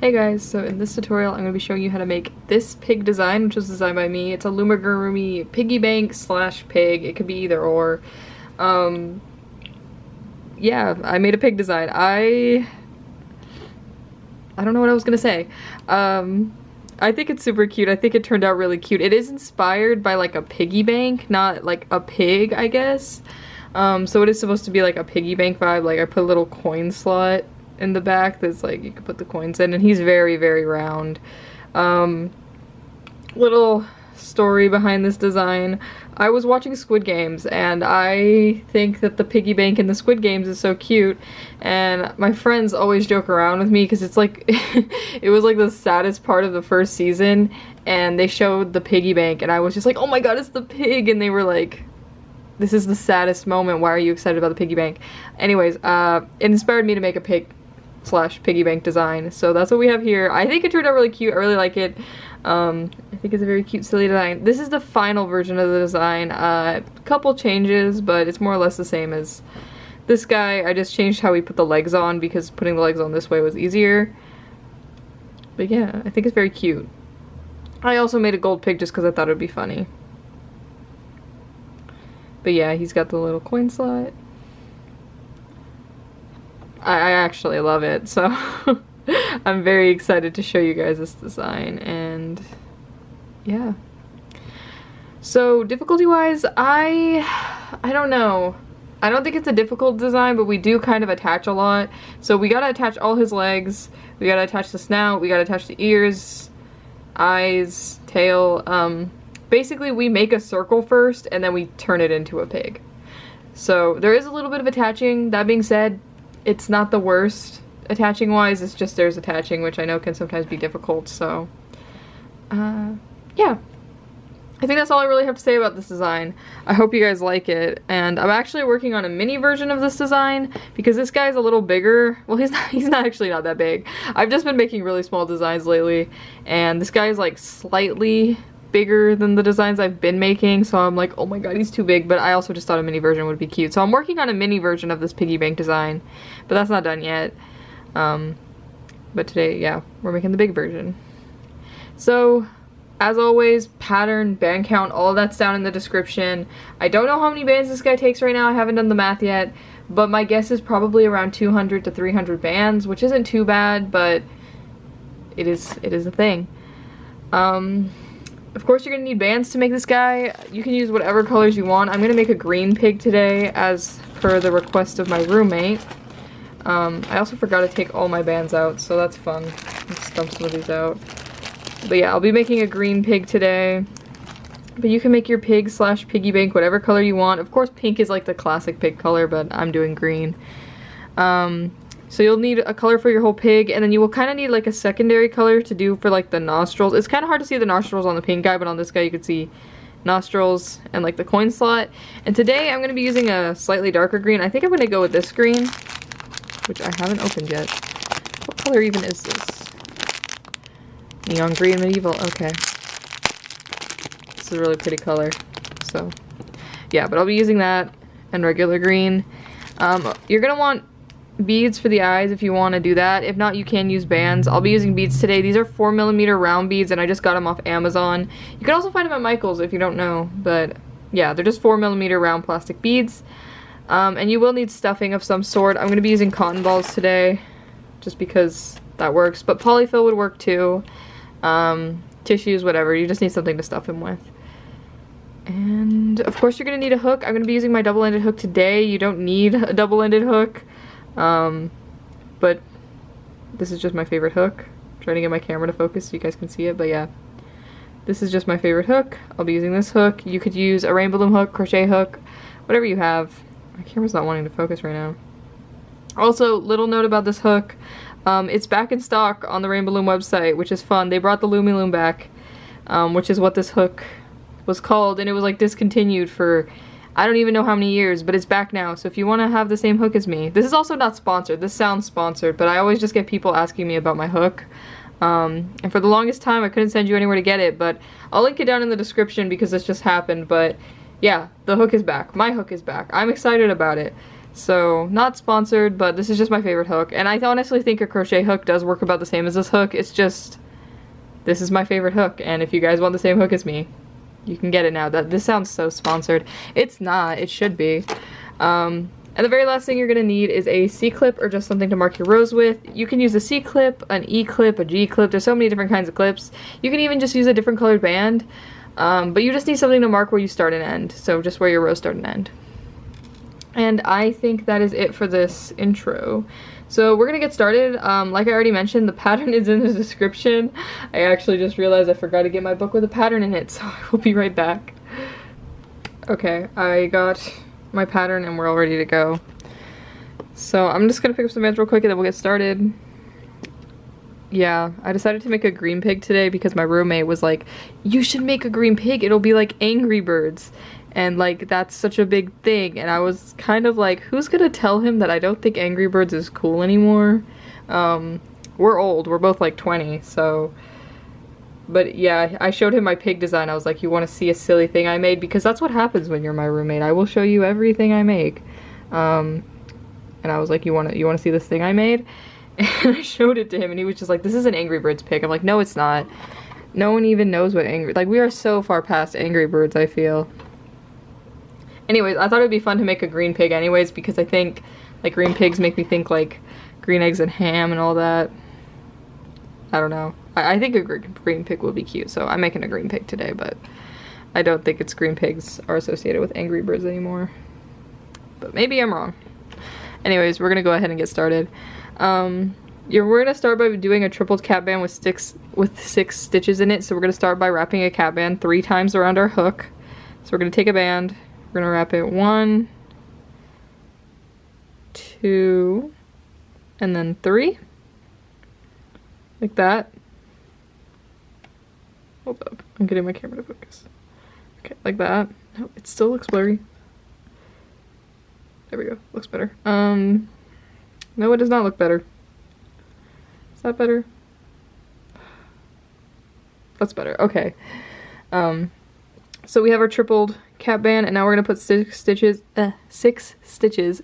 Hey guys, so in this tutorial I'm going to be showing you how to make this pig design, which was designed by me. It's a Loomigurumi Piggy Bank / pig. It could be either or. Yeah, I made a pig design. I don't know what I was going to say. I think it's super cute. I think it turned out really cute. It is inspired by like a piggy bank, not like a pig, I guess. So it is supposed to be like a piggy bank vibe. Like I put a little coin slot in the back that's like you can put the coins in, and he's very, very round. Little story behind this design. I was watching Squid Games and I think that the piggy bank in the Squid Games is so cute, and my friends always joke around with me because it's like it was like the saddest part of the first season and they showed the piggy bank and I was just like, oh my god, it's the pig, and they were like, this is the saddest moment, why are you excited about the piggy bank? Anyways, it inspired me to make a pig / piggy bank design, so that's what we have here. I think it turned out really cute. I really like it. I think it's a very cute, silly design. This is the final version of the design. Couple changes, but it's more or less the same as this guy. I just changed how we put the legs on because putting the legs on this way was easier. But yeah, I think it's very cute. I also made a gold pig just because I thought it would be funny. But yeah, he's got the little coin slot. I actually love it, so I'm very excited to show you guys this design, and yeah. So difficulty-wise, I don't know. I don't think it's a difficult design, but we do kind of attach a lot. So we gotta attach all his legs, we gotta attach the snout, we gotta attach the ears, eyes, tail. Basically we make a circle first and then we turn it into a pig. So there is a little bit of attaching. That being said, it's not the worst attaching wise, it's just there's attaching, which I know can sometimes be difficult, so yeah. I think that's all I really have to say about this design. I hope you guys like it, and I'm actually working on a mini version of this design because this guy's a little bigger. Well, he's not actually not that big. I've just been making really small designs lately, and this guy's like slightly bigger than the designs I've been making, so I'm like, oh my god, he's too big, but I also just thought a mini version would be cute. So I'm working on a mini version of this piggy bank design, but that's not done yet. But today, yeah, we're making the big version. So, as always, pattern, band count, all of that's down in the description. I don't know how many bands this guy takes right now, I haven't done the math yet, but my guess is probably around 200 to 300 bands, which isn't too bad, but it is a thing. Of course you're gonna need bands to make this guy. You can use whatever colors you want. I'm gonna make a green pig today as per the request of my roommate. I also forgot to take all my bands out, so that's fun. Let's dump some of these out. But yeah, I'll be making a green pig today. But you can make your pig / piggy bank whatever color you want. Of course pink is like the classic pig color, but I'm doing green. So you'll need a color for your whole pig, and then you will kind of need like a secondary color to do for like the nostrils. It's kind of hard to see the nostrils on the pink guy, but on this guy you can see nostrils and like the coin slot. And today I'm going to be using a slightly darker green. I think I'm going to go with this green, which I haven't opened yet. What color even is this? Neon green medieval, okay. This is a really pretty color. So yeah, but I'll be using that and regular green. You're going to want beads for the eyes if you want to do that. If not, you can use bands. I'll be using beads today. These are 4mm round beads, and I just got them off Amazon. You can also find them at Michael's if you don't know, but yeah, they're just 4mm round plastic beads. And you will need stuffing of some sort. I'm going to be using cotton balls today just because that works, but polyfill would work too. Tissues, whatever. You just need something to stuff him with. And of course you're going to need a hook. I'm going to be using my double-ended hook today. You don't need a double-ended hook. But this is just my favorite hook. I'm trying to get my camera to focus so you guys can see it, but yeah. This is just my favorite hook. I'll be using this hook. You could use a Rainbowloom hook, crochet hook, whatever you have. My camera's not wanting to focus right now. Also, little note about this hook. It's back in stock on the Rainbowloom website, which is fun. They brought the Loomigurumi back, which is what this hook was called, and it was like discontinued for I don't even know how many years, but it's back now, so if you want to have the same hook as me. This is also not sponsored. This sounds sponsored, but I always just get people asking me about my hook. And for the longest time, I couldn't send you anywhere to get it, but I'll link it down in the description because this just happened. But yeah, the hook is back. My hook is back. I'm excited about it. So, not sponsored, but this is just my favorite hook. And I honestly think a crochet hook does work about the same as this hook. It's just, this is my favorite hook. And if you guys want the same hook as me, you can get it now. This sounds so sponsored. It's not. It should be. And the very last thing you're going to need is a C-clip or just something to mark your rows with. You can use a C-clip, an E-clip, a G-clip. There's so many different kinds of clips. You can even just use a different colored band. But you just need something to mark where you start and end. So just where your rows start and end. And I think that is it for this intro. So we're gonna get started. Like I already mentioned, the pattern is in the description. I actually just realized I forgot to get my book with a pattern in it, so I will be right back. Okay, I got my pattern and we're all ready to go. So I'm just gonna pick up some bands real quick and then we'll get started. Yeah, I decided to make a green pig today because my roommate was like, you should make a green pig, it'll be like Angry Birds. And like, that's such a big thing. And I was kind of like, who's gonna tell him that I don't think Angry Birds is cool anymore? We're old, we're both like 20, so. But yeah, I showed him my pig design. I was like, you wanna see a silly thing I made? Because that's what happens when you're my roommate. I will show you everything I make. And I was like, you wanna see this thing I made? And I showed it to him and he was just like, this is an Angry Birds pig. I'm like, no, it's not. No one even knows what like, we are so far past Angry Birds, I feel. Anyways, I thought it would be fun to make a green pig anyways, because I think, like, green pigs make me think, like, green eggs and ham and all that. I don't know. I think a green pig would be cute, so I'm making a green pig today, but I don't think it's green pigs are associated with Angry Birds anymore. But maybe I'm wrong. Anyways, we're gonna go ahead and get started. We're gonna start by doing a tripled cap band with 6 stitches in it, so we're gonna start by wrapping a cap band 3 times around our hook. So we're gonna take a band. We're gonna wrap it 1, 2, and then 3. Like that. Hold up, I'm getting my camera to focus. Okay, like that. No, it still looks blurry. There we go, looks better. No, it does not look better. Is that better? That's better, okay. So we have our tripled cap band, and now we're gonna put 6 stitches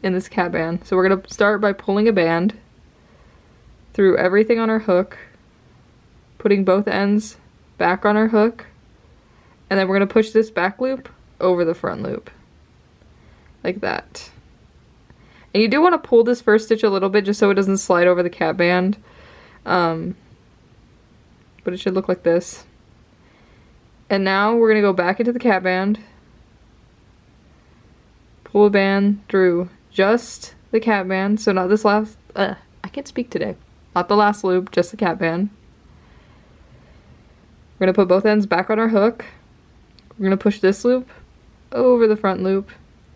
in this cap band. So we're gonna start by pulling a band through everything on our hook, putting both ends back on our hook, and then we're gonna push this back loop over the front loop. Like that. And you do want to pull this first stitch a little bit just so it doesn't slide over the cap band. But it should look like this. And now we're going to go back into the cap band, pull a band through just the cap band, so not this last, I can't speak today, not the last loop, just the cap band. We're going to put both ends back on our hook, we're going to push this loop over the front loop,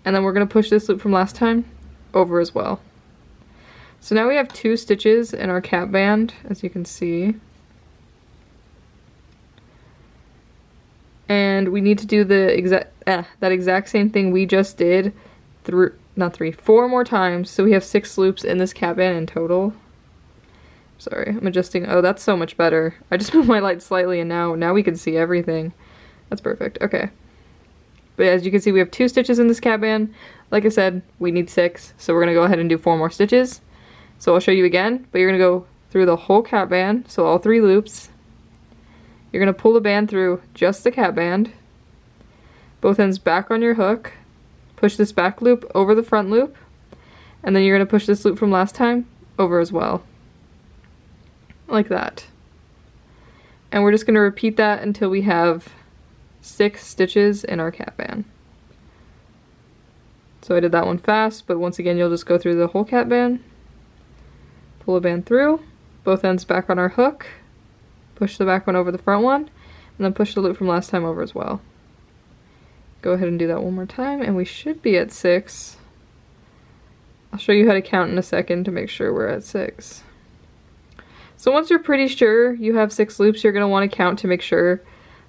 and then we're going to push this loop from last time over as well. So now we have 2 stitches in our cap band, as you can see. And we need to do the that exact same thing we just did 4 more times. So we have 6 loops in this cap band in total. Sorry, I'm adjusting. Oh, that's so much better. I just moved my light slightly and now we can see everything. That's perfect. Okay. But as you can see, we have 2 stitches in this cap band. Like I said, we need 6. So we're going to go ahead and do 4 more stitches. So I'll show you again, but you're going to go through the whole cap band, so all 3 loops. You're going to pull the band through just the cap band, both ends back on your hook, push this back loop over the front loop, and then you're going to push this loop from last time over as well. Like that. And we're just going to repeat that until we have 6 stitches in our cap band. So I did that one fast, but once again you'll just go through the whole cap band, pull a band through, both ends back on our hook, push the back one over the front one, and then push the loop from last time over as well. Go ahead and do that one more time, and we should be at 6. I'll show you how to count in a second to make sure we're at 6. So once you're pretty sure you have 6 loops, you're going to want to count to make sure.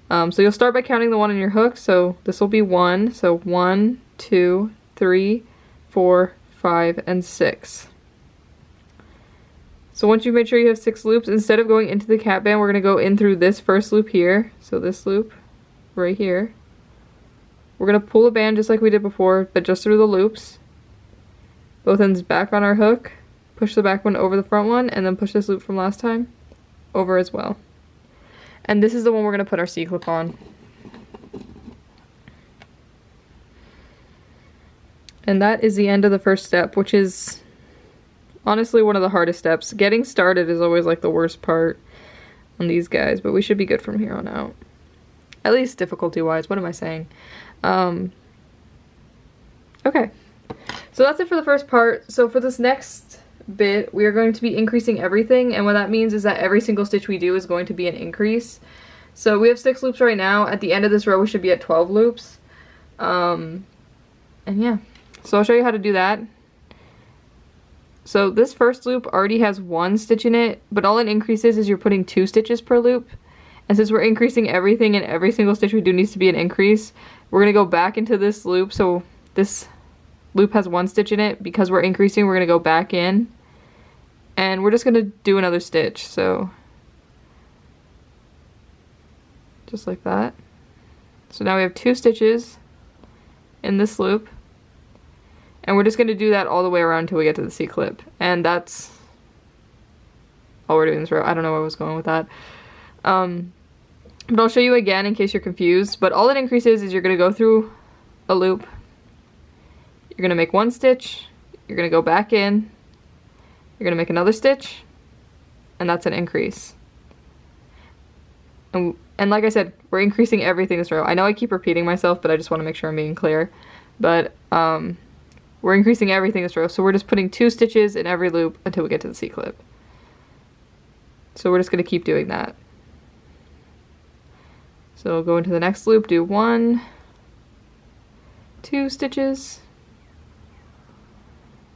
So you'll start by counting the one on your hook, so this will be 1, so 1, 2, 3, 4, 5, and 6. So once you've made sure you have 6 loops, instead of going into the cap band, we're going to go in through this first loop here. So this loop right here. We're going to pull a band just like we did before, but just through the loops. both ends back on our hook, push the back one over the front one, and then push this loop from last time over as well. And this is the one we're going to put our C-clip on. And that is the end of the first step, which is honestly one of the hardest steps. Getting started is always like the worst part on these guys, but we should be good from here on out. At least difficulty-wise. What am I saying? Okay. So that's it for the first part. So for this next bit, we are going to be increasing everything, and what that means is that every single stitch we do is going to be an increase. So we have 6 loops right now. At the end of this row, we should be at 12 loops. And yeah. So I'll show you how to do that. So this first loop already has 1 stitch in it, but all it increases is you're putting 2 stitches per loop. And since we're increasing everything and every single stitch we do needs to be an increase, we're going to go back into this loop. So this loop has 1 stitch in it. Because we're increasing, we're going to go back in. And we're just going to do another stitch. So just like that. So now we have 2 stitches in this loop. And we're just going to do that all the way around until we get to the C-clip. And that's all we're doing this row. I don't know where I was going with that. But I'll show you again in case you're confused. But all it increases is you're going to go through a loop. You're going to make 1 stitch. You're going to go back in. You're going to make another stitch. And that's an increase. And like I said, we're increasing everything this row. I know I keep repeating myself, but I just want to make sure I'm being clear. But, we're increasing everything this row, so we're just putting 2 stitches in every loop until we get to the C-clip. So we're just going to keep doing that. So we'll go into the next loop, do 1, 2 stitches,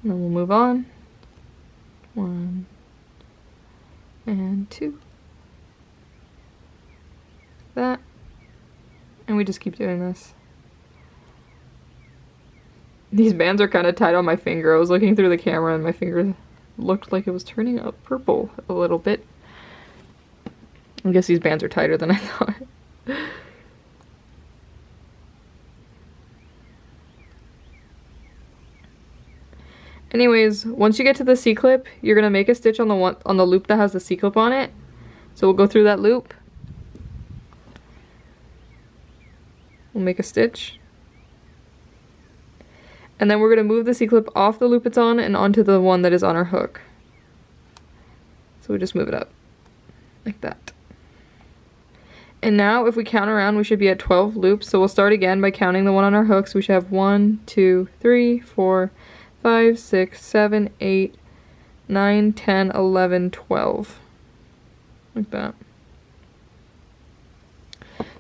and then we'll move on. 1 and 2. That. And we just keep doing this. These bands are kind of tight on my finger. I was looking through the camera and my finger looked like it was turning up purple a little bit. I guess these bands are tighter than I thought. Anyways, once you get to the C-clip, you're going to make a stitch on the loop that has the C-clip on it. So we'll go through that loop. We'll make a stitch. And then we're going to move the C-clip off the loop it's on and onto the one that is on our hook. So we just move it up like that. And now if we count around, we should be at 12 loops. So we'll start again by counting the one on our hook. So we should have 1, 2, 3, 4, 5, 6, 7, 8, 9, 10, 11, 12. Like that.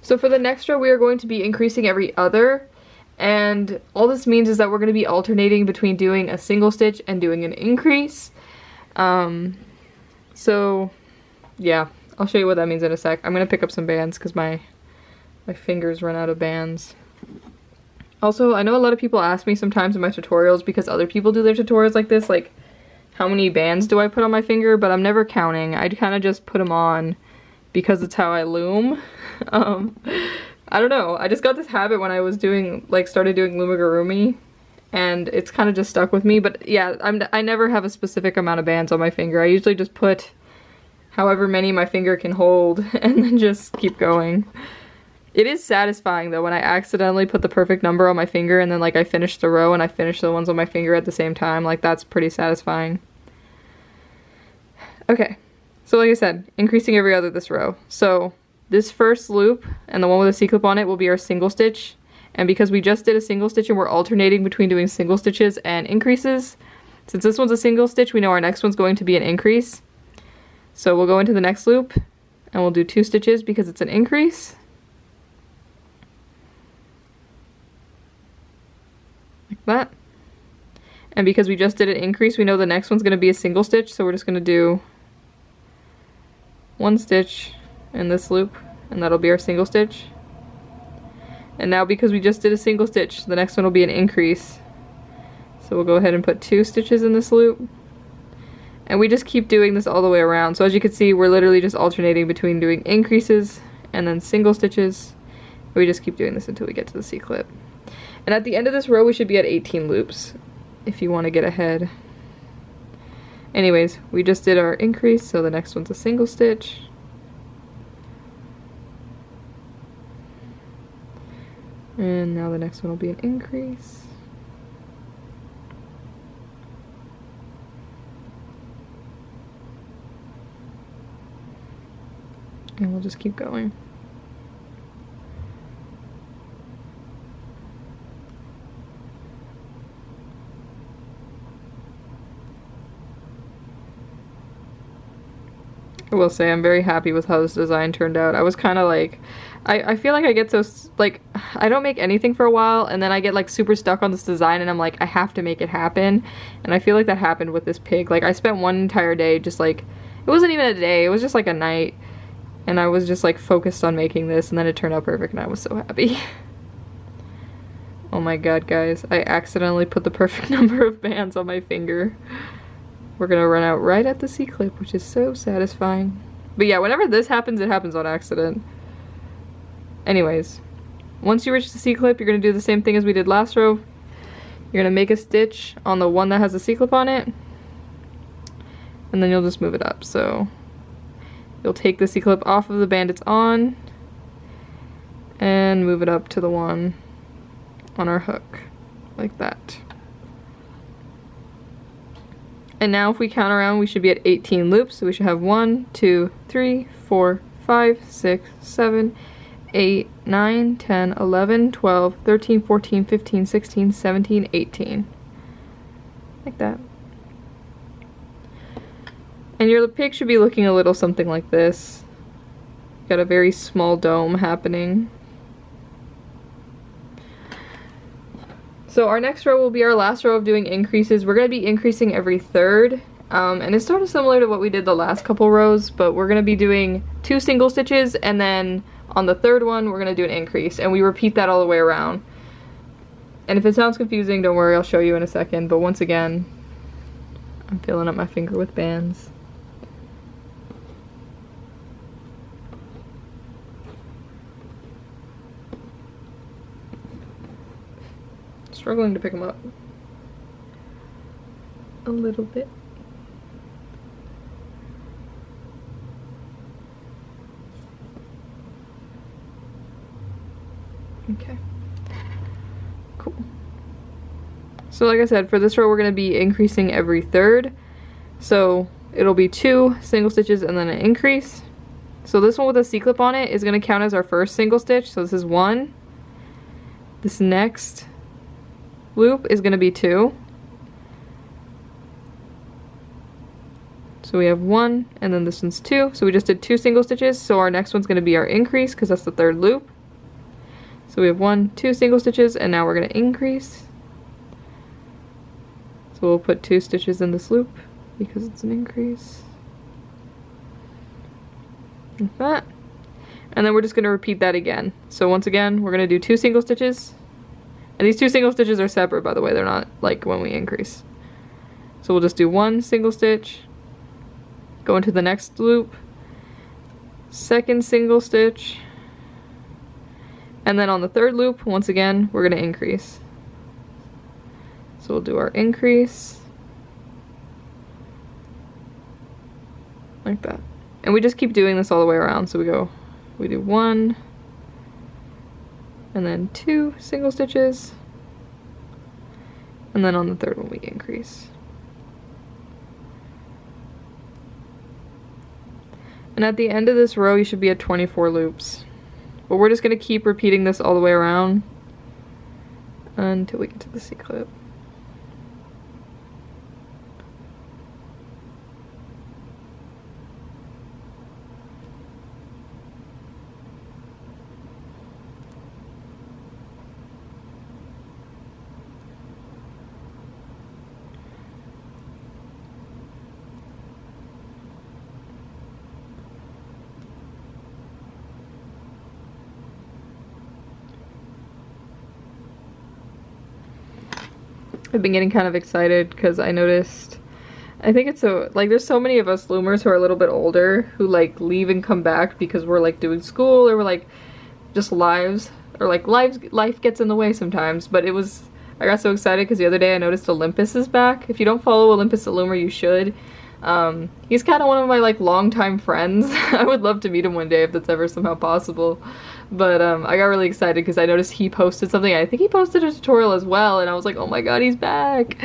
So for the next row, we are going to be increasing every other. And all this means is that we're going to be alternating between doing a single stitch and doing an increase. So yeah, I'll show you what that means in a sec. I'm going to pick up some bands because my fingers run out of bands. Also, I know a lot of people ask me sometimes in my tutorials, because other people do their tutorials like this, like, how many bands do I put on my finger? But I'm never counting. I kind of just put them on because it's how I loom. I don't know, I just got this habit when I was started doing Loomigurumi, and it's kind of just stuck with me. But yeah, I never have a specific amount of bands on my finger. I usually just put however many my finger can hold and then just keep going. It is satisfying though when I accidentally put the perfect number on my finger and then like I finish the row and I finish the ones on my finger at the same time. Like, that's pretty satisfying. Okay, so like I said, increasing every other this row. So this first loop and the one with a C-clip on it will be our single stitch. And because we just did a single stitch and we're alternating between doing single stitches and increases, since this one's a single stitch, we know our next one's going to be an increase. So we'll go into the next loop and we'll do 2 stitches because it's an increase. Like that. And because we just did an increase, we know the next one's going to be a single stitch, so we're just going to do 1 stitch in this loop, and that'll be our single stitch. And now because we just did a single stitch, the next one will be an increase. So we'll go ahead and put 2 stitches in this loop. And we just keep doing this all the way around. So as you can see, we're literally just alternating between doing increases and then single stitches. We just keep doing this until we get to the C-clip. And at the end of this row, we should be at 18 loops. if you want to get ahead. Anyways, we just did our increase, so the next one's a single stitch. And now the next one will be an increase. And we'll just keep going. I will say I'm very happy with how this design turned out. I was kind of like, I feel like I get so, like, I don't make anything for a while and then I get like super stuck on this design and I'm like, I have to make it happen. And I feel like that happened with this pig. Like I spent one entire day just like, it wasn't even a day, it was just like a night. And I was just like focused on making this and then it turned out perfect and I was so happy. Oh my god, guys, I accidentally put the perfect number of bands on my finger. We're gonna run out right at the C-clip, which is so satisfying. But yeah, whenever this happens, it happens on accident. Anyways, once you reach the C-clip, you're gonna do the same thing as we did last row. You're gonna make a stitch on the one that has a C-clip on it, and then you'll just move it up. So you'll take the C-clip off of the band it's on, and move it up to the one on our hook, like that. And now if we count around, we should be at 18 loops. So we should have 1, 2, 3, 4, 5, 6, 7, 8, 9, 10, 11, 12, 13, 14, 15, 16, 17, 18. Like that. And your pig should be looking a little something like this. Got a very small dome happening. So our next row will be our last row of doing increases. We're going to be increasing every third, and it's sort of similar to what we did the last couple rows, but we're going to be doing 2 single stitches, and then on the third one we're going to do an increase, and we repeat that all the way around. And if it sounds confusing, don't worry, I'll show you in a second, but once again, I'm filling up my finger with bands. Struggling to pick them up a little bit. Okay, cool. So like I said, for this row we're going to be increasing every third. So it'll be 2 single stitches and then an increase. So this one with a C-clip on it is going to count as our first single stitch. So this is 1. This next loop is going to be 2. So we have 1 and then this one's 2. So we just did 2 single stitches. So our next one's going to be our increase because that's the third loop. So we have 1, 2 single stitches and now we're going to increase. So we'll put 2 stitches in this loop because it's an increase. Like that. And then we're just going to repeat that again. So once again, we're going to do 2 single stitches. And these 2 single stitches are separate, by the way, they're not like when we increase. So we'll just do 1 single stitch, go into the next loop, 2nd single stitch, and then on the 3rd loop, once again, we're going to increase. So we'll do our increase, like that. And we just keep doing this all the way around. So we do 1, and then 2 single stitches, and then on the 3rd one we increase. And at the end of this row you should be at 24 loops. But we're just going to keep repeating this all the way around until we get to the C-clip. I've been getting kind of excited because I noticed, I think it's so, like there's so many of us loomers who are a little bit older who like leave and come back because we're like doing school or we're like just lives, or like life gets in the way sometimes, but it was I got so excited because the other day I noticed Olympus is back. If you don't follow Olympus at Loomer, you should. He's kind of one of my like longtime friends. I would love to meet him one day if that's ever somehow possible. But I got really excited because I noticed he posted something. I think he posted a tutorial as well, and I was like, oh my god, he's back.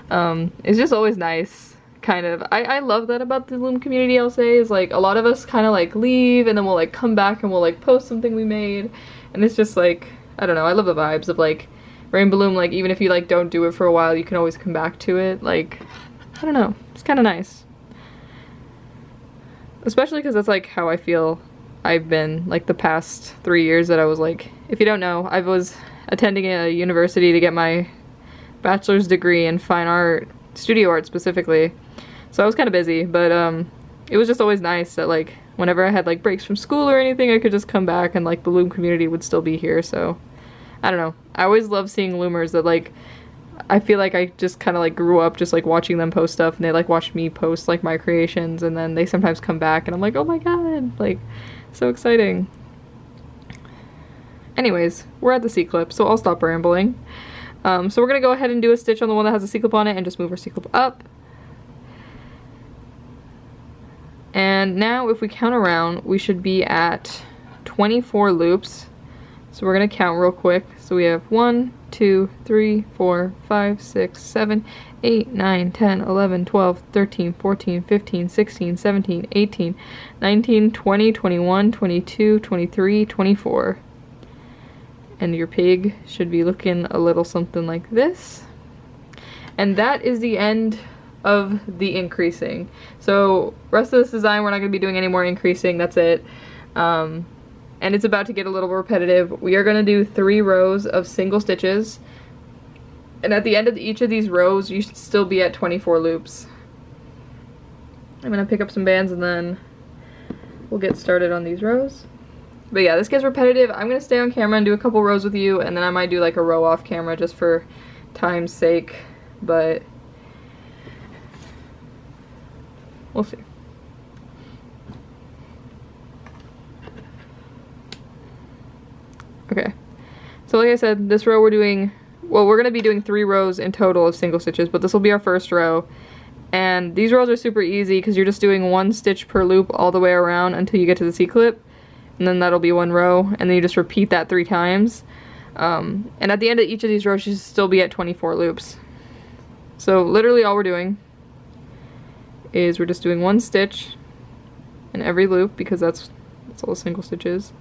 It's just always nice, kind of. I love that about the Loom community, I'll say, is like a lot of us kind of like leave and then we'll like come back and we'll like post something we made. And it's just like, I don't know, I love the vibes of like Rainbowloom, like even if you like don't do it for a while, you can always come back to it. Like, I don't know, it's kind of nice. Especially because that's like how I feel I've been like the past 3 years that I was like, if you don't know, I was attending a university to get my bachelor's degree in fine art, studio art specifically. So I was kind of busy, but it was just always nice that like whenever I had like breaks from school or anything, I could just come back and like the Loom community would still be here. So I don't know. I always love seeing Loomers that like, I feel like I just kind of like grew up just like watching them post stuff, and they like watch me post like my creations, and then they sometimes come back and I'm like, oh my god, like so exciting. Anyways, we're at the C-clip, so I'll stop rambling. So we're gonna go ahead and do a stitch on the one that has a C-clip on it and just move our C-clip up. And now if we count around, we should be at 24 loops. So we're gonna count real quick. So we have 1, 2, 3, 4, 5, 6, 7, 8, 9, 10, 11, 12, 13, 14, 15, 16, 17, 18, 19, 20, 21, 22, 23, 24. And your pig should be looking a little something like this. And that is the end of the increasing. So rest of this design, we're not going to be doing any more increasing. That's it. And it's about to get a little repetitive. We are going to do 3 rows of single stitches, and at the end of each of these rows you should still be at 24 loops. I'm going to pick up some bands and then we'll get started on these rows. But yeah, this gets repetitive. I'm going to stay on camera and do a couple rows with you, and then I might do like a row off camera just for time's sake, but we'll see. Okay, so like I said, this row we're doing, well, we're going to be doing 3 rows in total of single stitches, but this will be our first row. And these rows are super easy because you're just doing 1 stitch per loop all the way around until you get to the C-clip, and then that'll be 1 row, and then you just repeat that 3 times. And at the end of each of these rows, you should still be at 24 loops. So literally all we're doing is we're just doing 1 stitch in every loop, because that's all the single stitches,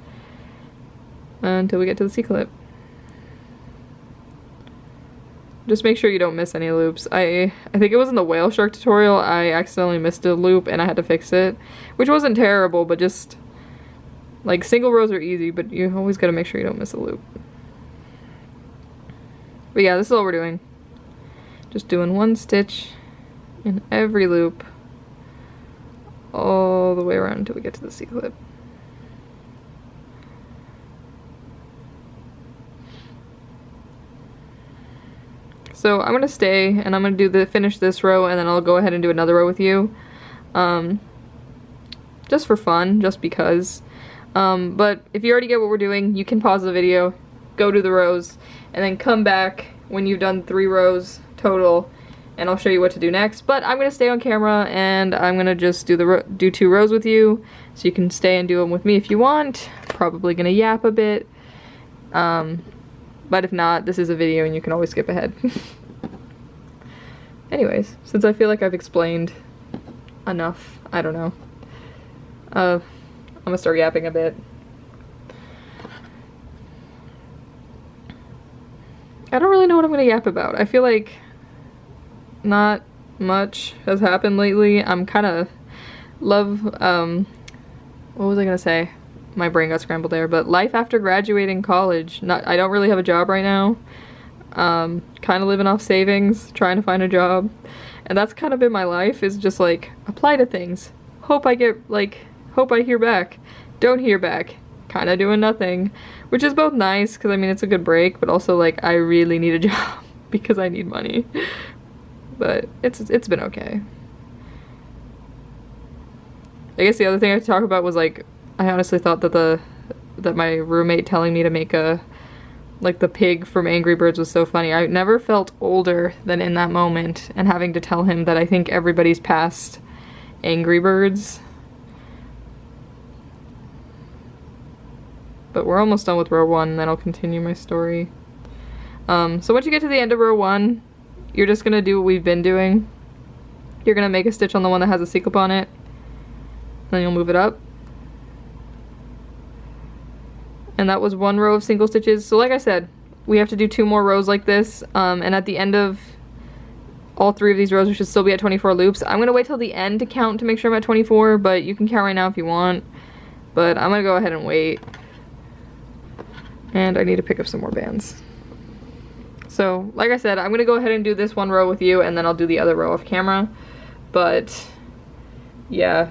until we get to the C-clip. Just make sure you don't miss any loops. I think it was in the whale shark tutorial, I accidentally missed a loop and I had to fix it, which wasn't terrible, but just like single rows are easy, but you always gotta make sure you don't miss a loop. But yeah, this is all we're doing. Just doing 1 stitch in every loop all the way around until we get to the C-clip. So I'm gonna stay and I'm gonna finish this row, and then I'll go ahead and do another row with you. Just for fun, just because. But if you already get what we're doing, you can pause the video, go do the rows, and then come back when you've done 3 rows total, and I'll show you what to do next. But I'm gonna stay on camera and I'm gonna just do 2 rows with you, so you can stay and do them with me if you want. Probably gonna yap a bit. But if not, this is a video and you can always skip ahead. Anyways, since I feel like I've explained enough, I don't know. I'm gonna start yapping a bit. I don't really know what I'm gonna yap about. I feel like not much has happened lately. I'm kind of what was I gonna say? My brain got scrambled there, but life after graduating college. I don't really have a job right now. Kind of living off savings, trying to find a job. And that's kind of been my life, is just like, apply to things. Hope I hear back. Don't hear back. Kind of doing nothing. Which is both nice, because I mean, it's a good break, but also like, I really need a job because I need money. But it's been okay. I guess the other thing I have to talk about was like, I honestly thought that my roommate telling me to make a like the pig from Angry Birds was so funny. I never felt older than in that moment, and having to tell him that I think everybody's past Angry Birds. But we're almost done with row 1, and then I'll continue my story. So once you get to the end of row 1, you're just gonna do what we've been doing. You're gonna make a stitch on the one that has a sequin on it, then you'll move it up. And that was 1 row of single stitches. So like I said, we have to do 2 more rows like this, and at the end of all 3 of these rows we should still be at 24 loops. I'm gonna wait till the end to count to make sure I'm at 24, but you can count right now if you want. But I'm gonna go ahead and wait. And I need to pick up some more bands. So, like I said, I'm gonna go ahead and do this 1 row with you, and then I'll do the other row off camera. But, yeah,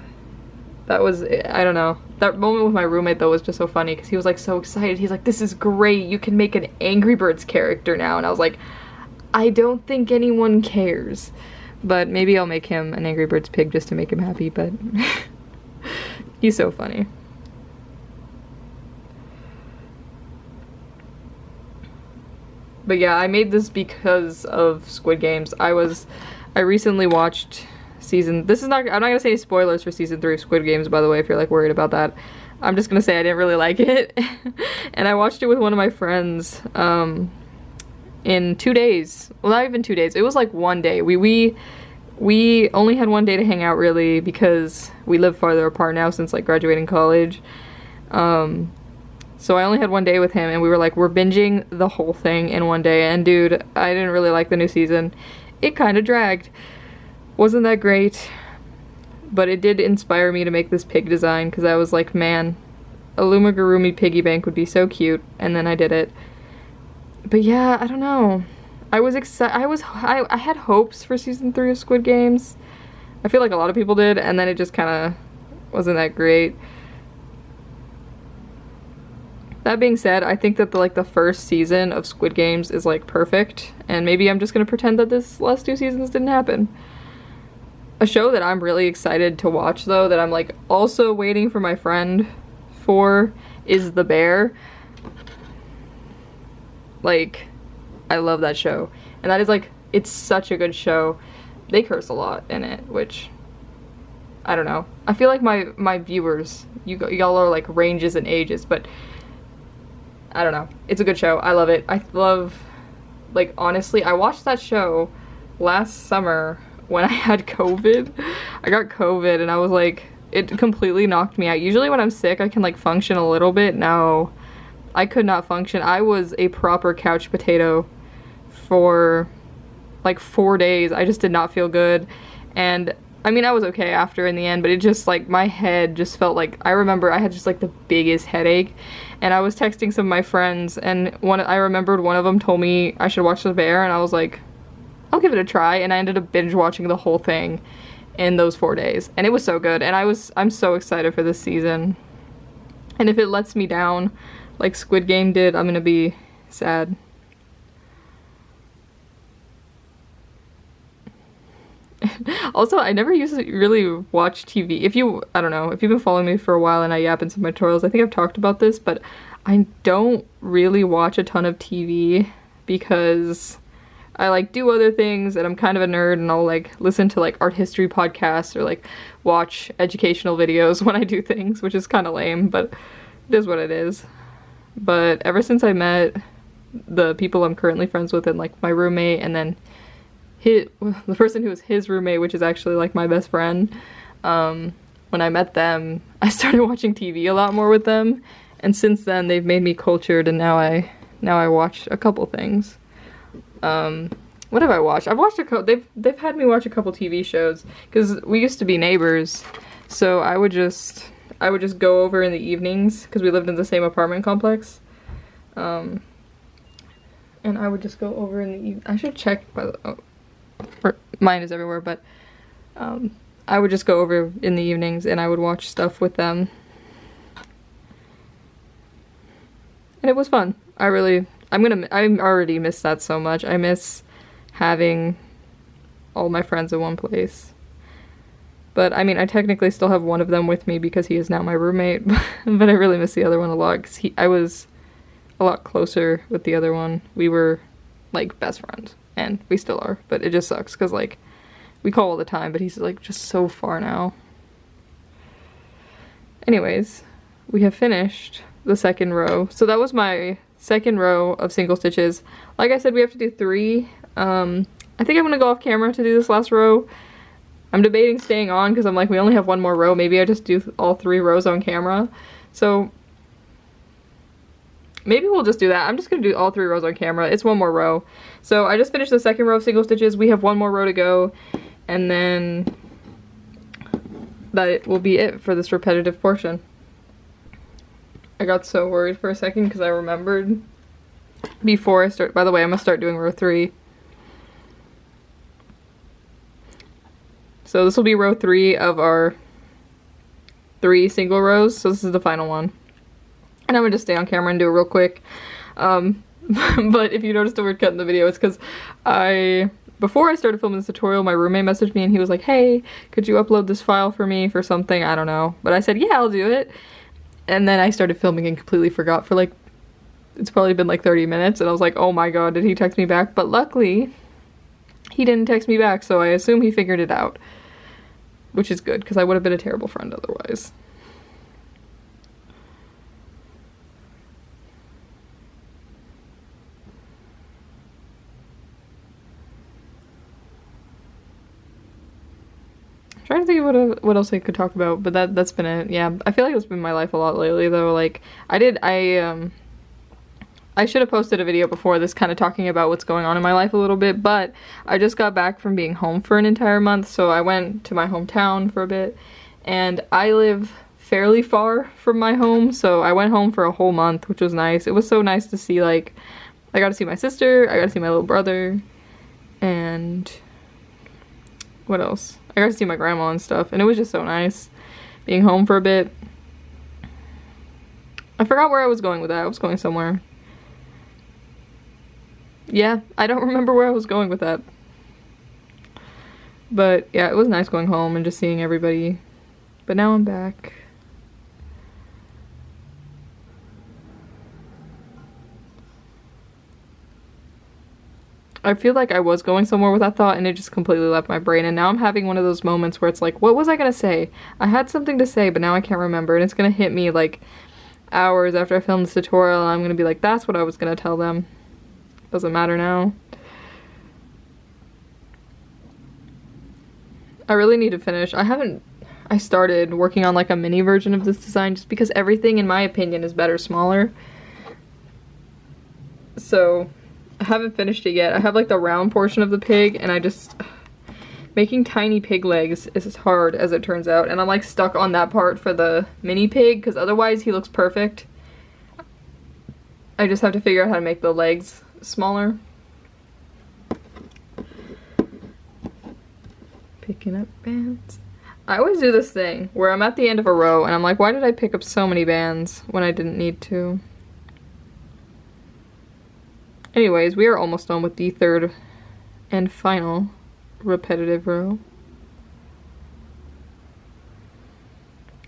that was, I don't know. That moment with my roommate, though, was just so funny, because he was, like, so excited. He's like, this is great, you can make an Angry Birds character now. And I was like, I don't think anyone cares. But maybe I'll make him an Angry Birds pig just to make him happy, but he's so funny. But yeah, I made this because of Squid Games. I recently watched I'm not gonna say any spoilers for season 3 of Squid Games, by the way, if you're like worried about that. I'm just gonna say I didn't really like it. And I watched it with one of my friends in 2 days. Well, not even 2 days, it was like 1 day. We only had 1 day to hang out, really, because we live farther apart now since like graduating college. So I only had 1 day with him, and we were like, we're binging the whole thing in 1 day. And dude, I didn't really like the new season. It kind of dragged. Wasn't that great, but it did inspire me to make this pig design, because I was like, man, a Loomigurumi Piggy Bank would be so cute, and then I did it. But yeah, I don't know. I was excited. I had hopes for season 3 of Squid Games. I feel like a lot of people did, and then it just kind of wasn't that great. That being said, I think that the first season of Squid Games is like perfect, and maybe I'm just gonna pretend that this last 2 seasons didn't happen. A show that I'm really excited to watch, though, that I'm like also waiting for my friend for, is The Bear. Like, I love that show, and that is like, it's such a good show. They curse a lot in it, which, I don't know. I feel like my viewers, y'all are like ranges and ages, but I don't know. It's a good show. I love it. I love, like, honestly, I watched that show last summer when I had COVID. I got COVID, and I was like, it completely knocked me out. Usually when I'm sick, I can like function a little bit. No, I could not function. I was a proper couch potato for like 4 days. I just did not feel good. And I mean, I was okay after in the end, but it just like, my head just felt like, I remember I had just like the biggest headache, and I was texting some of my friends, and I remembered one of them told me I should watch The Bear, and I was like, I'll give it a try, and I ended up binge watching the whole thing in those 4 days, and it was so good, and I'm so excited for this season. And if it lets me down like Squid Game did, I'm gonna be sad. Also, I never used to really watch TV. I don't know, if you've been following me for a while and I yap in some of my tutorials, I think I've talked about this, but I don't really watch a ton of TV because I like do other things, and I'm kind of a nerd, and I'll like listen to like art history podcasts or like watch educational videos when I do things, which is kind of lame, but it is what it is. But ever since I met the people I'm currently friends with, and like my roommate, and then the person who was his roommate, which is actually like my best friend, when I met them, I started watching TV a lot more with them, and since then they've made me cultured, and now I watch a couple things. What have I watched? I've watched they've had me watch a couple TV shows, because we used to be neighbors, so I would just go over in the evenings, because we lived in the same apartment complex, and I would just go over in the evening. I should check, mine is everywhere, but I would just go over in the evenings, and I would watch stuff with them, and it was fun. I already miss that so much. I miss having all my friends in one place. But I mean, I technically still have one of them with me because he is now my roommate, but I really miss the other one a lot, because a lot closer with the other one. We were like best friends, and we still are, but it just sucks because like we call all the time, but he's like just so far now. Anyways, we have finished the second row. So that was my second row of single stitches. Like I said, we have to do 3. I think I'm gonna go off camera to do this last row. I'm debating staying on because I'm like, we only have one more row. Maybe I just do all 3 rows on camera. So maybe we'll just do that. I'm just gonna do all 3 rows on camera. It's one more row. So I just finished the second row of single stitches. We have one more row to go, and then that will be it for this repetitive portion. I got so worried for a second because I remembered before I start. By the way, I'm gonna start doing row 3. So this will be row 3 of our 3 single rows. So this is the final one. And I'm gonna just stay on camera and do it real quick. But if you noticed a weird cut in the video, it's because before I started filming this tutorial, my roommate messaged me and he was like, hey, could you upload this file for me for something? I don't know. But I said, yeah, I'll do it. And then I started filming and completely forgot for like, it's probably been like 30 minutes. And I was like, oh my god, did he text me back? But luckily, he didn't text me back, so I assume he figured it out. Which is good, because I would have been a terrible friend otherwise. I'm trying to think of what else I could talk about, but that's been it. Yeah, I feel like that's been my life a lot lately, though. Like, I should have posted a video before this kind of talking about what's going on in my life a little bit, but I just got back from being home for an entire month, so I went to my hometown for a bit, and I live fairly far from my home, so I went home for a whole month, which was nice. It was so nice to see, like, I got to see my sister, I got to see my little brother, and what else? I got to see my grandma and stuff, and it was just so nice being home for a bit. I forgot where I was going with that. I was going somewhere. Yeah, I don't remember where I was going with that. But yeah, it was nice going home and just seeing everybody. But now I'm back. I feel like I was going somewhere with that thought and it just completely left my brain, and now I'm having one of those moments where it's like, what was I gonna say? I had something to say, but now I can't remember, and it's gonna hit me like hours after I film this tutorial, and I'm gonna be like, that's what I was gonna tell them. Doesn't matter now. I really need to finish. I started working on like a mini version of this design just because everything, in my opinion, is better smaller. So I haven't finished it yet. I have like the round portion of the pig, and making tiny pig legs is as hard as it turns out, and I'm like stuck on that part for the mini pig because otherwise he looks perfect. I just have to figure out how to make the legs smaller. Picking up bands. I always do this thing where I'm at the end of a row and I'm like, why did I pick up so many bands when I didn't need to? Anyways, we are almost done with the third and final repetitive row.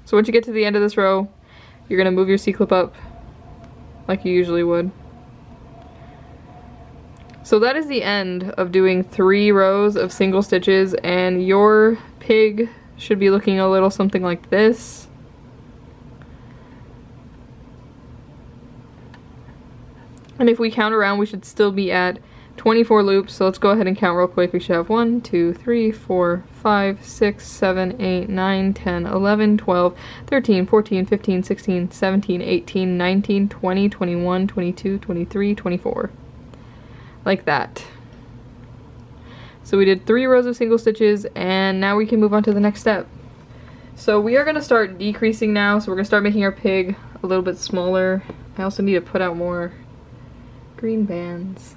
So once you get to the end of this row, you're gonna move your C-clip up like you usually would. So that is the end of doing 3 rows of single stitches, and your pig should be looking a little something like this. And if we count around, we should still be at 24 loops. So let's go ahead and count real quick. We should have 1, 2, 3, 4, 5, 6, 7, 8, 9, 10, 11, 12, 13, 14, 15, 16, 17, 18, 19, 20, 21, 22, 23, 24. Like that. So we did 3 rows of single stitches, and now we can move on to the next step. So we are going to start decreasing now, so we're going to start making our pig a little bit smaller. I also need to put out more green bands.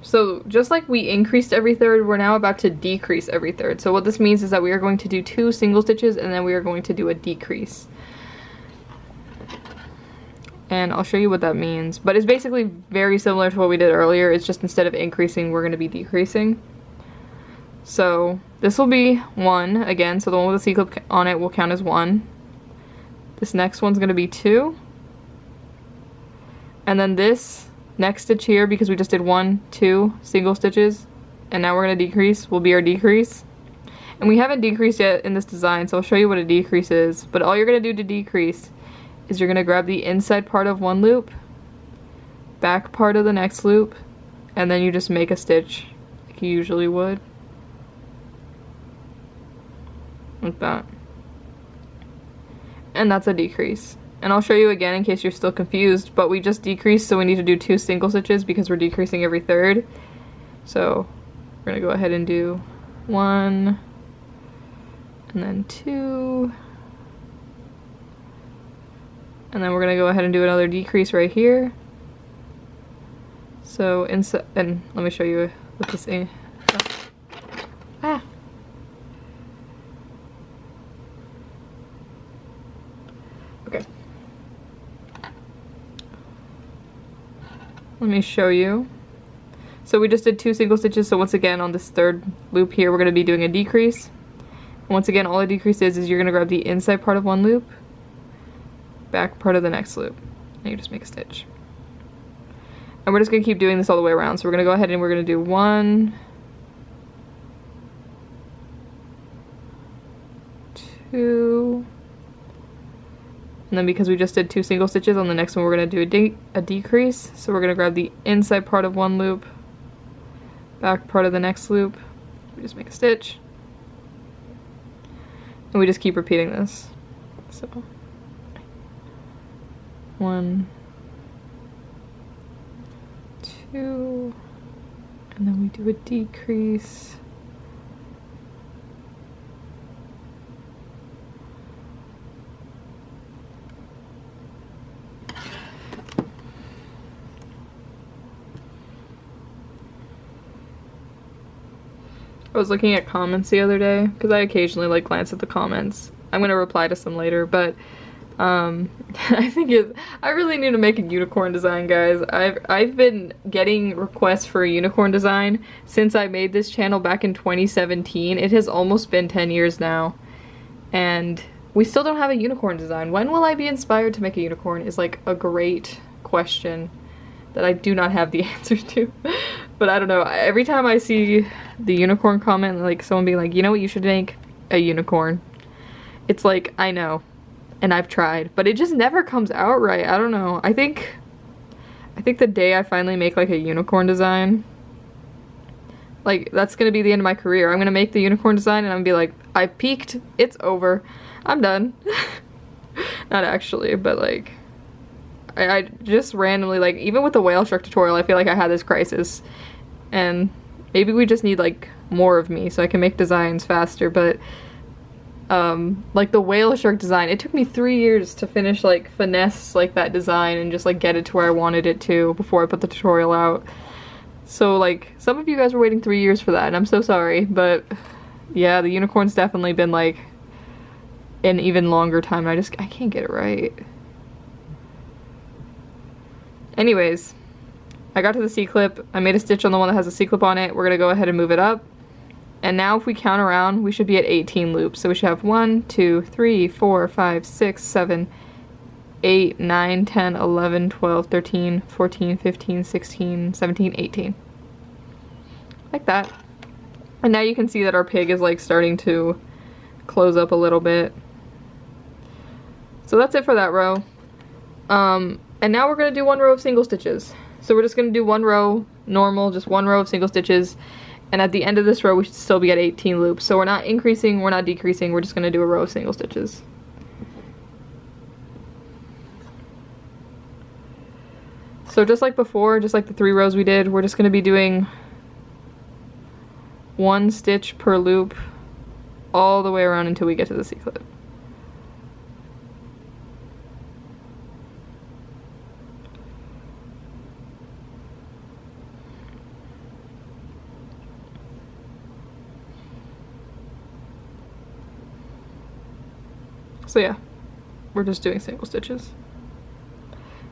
So just like we increased every third, we're now about to decrease every third. So what this means is that we are going to do 2 single stitches and then we are going to do a decrease. And I'll show you what that means. But it's basically very similar to what we did earlier. It's just instead of increasing, we're going to be decreasing. So this will be 1 again, so the one with the C-clip on it will count as 1. This next one's gonna be 2. And then this next stitch here, because we just did 1, 2 single stitches, and now we're gonna decrease, will be our decrease. And we haven't decreased yet in this design, so I'll show you what a decrease is. But all you're gonna do to decrease is you're gonna grab the inside part of one loop, back part of the next loop, and then you just make a stitch like you usually would. Like that. And that's a decrease. And I'll show you again in case you're still confused, but we just decreased, so we need to do 2 single stitches because we're decreasing every third. So we're gonna go ahead and do 1, and then 2, and then we're gonna go ahead and do another decrease right here. So inside, and let me show you what this is. Ah. Okay. Let me show you. So we just did 2 single stitches, so once again on this third loop here we're going to be doing a decrease. And once again all a decrease is you're going to grab the inside part of one loop, back part of the next loop, and you just make a stitch. And we're just going to keep doing this all the way around. So we're going to go ahead and we're going to do 1, 2, and then because we just did 2 single stitches on the next one we're going to do a decrease. So we're going to grab the inside part of one loop, back part of the next loop, we just make a stitch, and we just keep repeating this. So 1, 2, and then we do a decrease, I was looking at comments the other day because I occasionally like glance at the comments. I'm gonna reply to some later, but I really need to make a unicorn design, guys. I've been getting requests for a unicorn design since I made this channel back in 2017. It has almost been 10 years now, and we still don't have a unicorn design. When will I be inspired to make a unicorn is like a great question that I do not have the answer to. But I don't know, every time I see the unicorn comment, like someone being like, you know what, you should make a unicorn. It's like, I know, and I've tried, but it just never comes out right. I don't know. I think the day I finally make like a unicorn design, like that's gonna be the end of my career. I'm gonna make the unicorn design and I'm gonna be like, I peaked, it's over, I'm done. Not actually, but like, I just randomly, like, even with the whale shark tutorial, I feel like I had this crisis. And maybe we just need, like, more of me so I can make designs faster, but, like, the whale shark design, it took me 3 years to finish, like, finesse, like, that design and just, like, get it to where I wanted it to before I put the tutorial out. So, like, some of you guys were waiting 3 years for that, and I'm so sorry, but, yeah, the unicorn's definitely been, like, an even longer time, and I can't get it right. Anyways, I got to the C-clip, I made a stitch on the one that has a C-clip on it, we're gonna go ahead and move it up. And now if we count around, we should be at 18 loops. So we should have 1, 2, 3, 4, 5, 6, 7, 8, 9, 10, 11, 12, 13, 14, 15, 16, 17, 18. Like that. And now you can see that our pig is like starting to close up a little bit. So that's it for that row. And now we're gonna do 1 row of single stitches. So we're just gonna do 1 row, normal, just 1 row of single stitches. And at the end of this row, we should still be at 18 loops. So we're not increasing, we're not decreasing, we're just gonna do a row of single stitches. So just like before, just like the 3 rows we did, we're just gonna be doing 1 stitch per loop all the way around until we get to the C-clip. So yeah, we're just doing single stitches.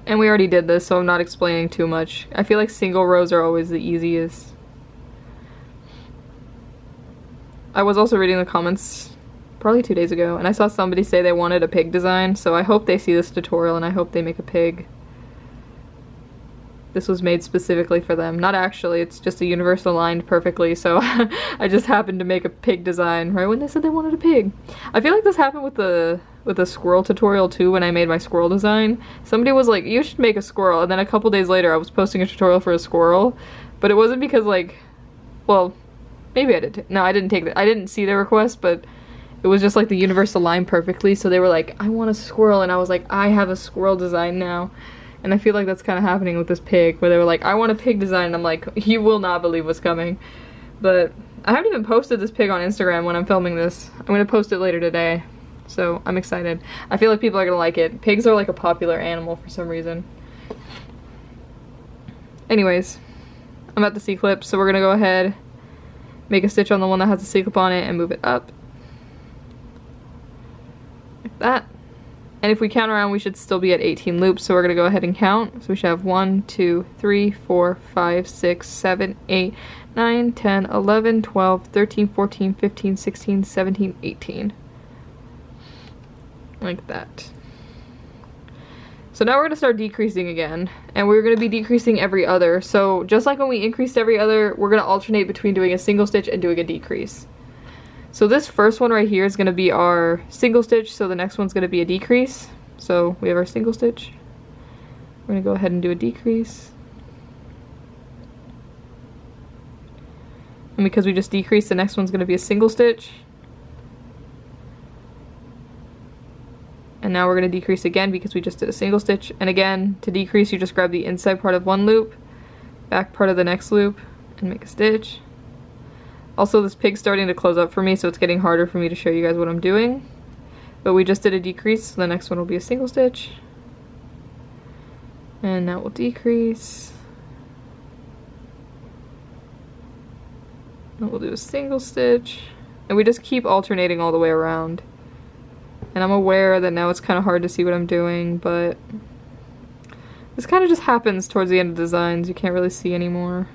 And we already did this, so I'm not explaining too much. I feel like single rows are always the easiest. I was also reading the comments probably 2 days ago, and I saw somebody say they wanted a pig design, so I hope they see this tutorial and I hope they make a pig. This was made specifically for them. Not actually, it's just a universal aligned perfectly, so I just happened to make a pig design right when they said they wanted a pig. I feel like this happened with the squirrel tutorial too. When I made my squirrel design, somebody was like, you should make a squirrel, and then a couple days later I was posting a tutorial for a squirrel, but it wasn't because like, well, maybe I did. No, I didn't take that. I didn't see their request, but it was just like the universe aligned perfectly, so they were like, I want a squirrel, and I was like, I have a squirrel design now. And I feel like that's kind of happening with this pig, where they were like, I want a pig design, and I'm like, you will not believe what's coming. But I haven't even posted this pig on Instagram when I'm filming this. I'm going to post it later today, so I'm excited. I feel like people are going to like it. Pigs are like a popular animal for some reason. Anyways, I'm at the C-clip, so we're going to go ahead, make a stitch on the one that has the C-clip on it, and move it up. Like that. And if we count around, we should still be at 18 loops, so we're going to go ahead and count. So we should have 1, 2, 3, 4, 5, 6, 7, 8, 9, 10, 11, 12, 13, 14, 15, 16, 17, 18. Like that. So now we're going to start decreasing again, and we're going to be decreasing every other. So just like when we increased every other, we're going to alternate between doing a single stitch and doing a decrease. So this first one right here is going to be our single stitch, so the next one's going to be a decrease. So we have our single stitch. We're going to go ahead and do a decrease. And because we just decreased, the next one's going to be a single stitch. And now we're going to decrease again because we just did a single stitch. And again, to decrease, you just grab the inside part of one loop, back part of the next loop, and make a stitch. Also, this pig's starting to close up for me, so it's getting harder for me to show you guys what I'm doing. But we just did a decrease, so the next one will be a single stitch. And now we'll decrease. And we'll do a single stitch. And we just keep alternating all the way around. And I'm aware that now it's kind of hard to see what I'm doing, but this kind of just happens towards the end of designs. You can't really see anymore.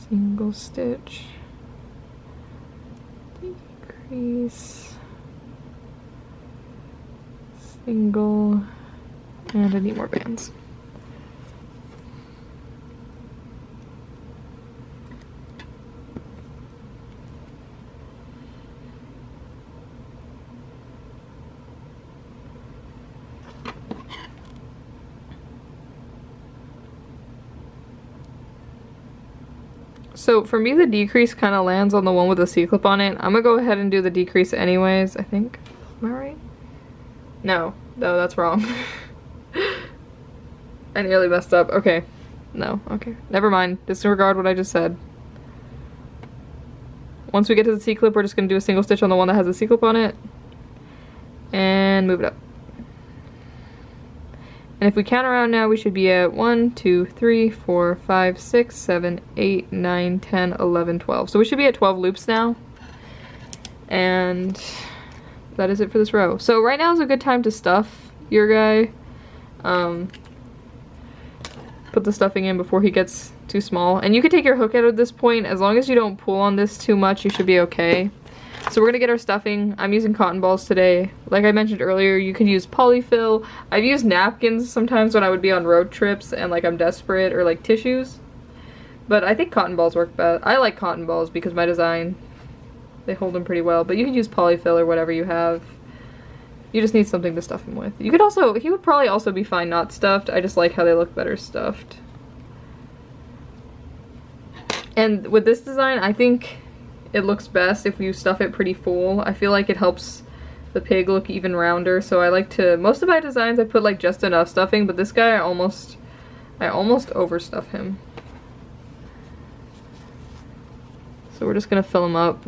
Single stitch, decrease, single, and I need more bands. So for me, the decrease kind of lands on the one with the C-clip on it. I'm gonna go ahead and do the decrease anyways, I think. Am I right? No, that's wrong. I nearly messed up. Okay. No, okay. Never mind. Disregard what I just said. Once we get to the C-clip, we're just gonna do a single stitch on the one that has the C-clip on it. And move it up. And if we count around now, we should be at 1, 2, 3, 4, 5, 6, 7, 8, 9, 10, 11, 12. So we should be at 12 loops now. And that is it for this row. So right now is a good time to stuff your guy. Put the stuffing in before he gets too small. And you can take your hook out at this point. As long as you don't pull on this too much, you should be okay. So we're gonna get our stuffing. I'm using cotton balls today. Like I mentioned earlier, you could use polyfill. I've used napkins sometimes when I would be on road trips and like I'm desperate, or like tissues. But I think cotton balls work best. I like cotton balls because my design, they hold them pretty well. But you can use polyfill or whatever you have. You just need something to stuff him with. You could also, he would probably also be fine not stuffed. I just like how they look better stuffed. And with this design, I think it looks best if you stuff it pretty full. I feel like it helps the pig look even rounder, so I like to, most of my designs I put like just enough stuffing, but this guy I almost overstuff him. So we're just gonna fill him up.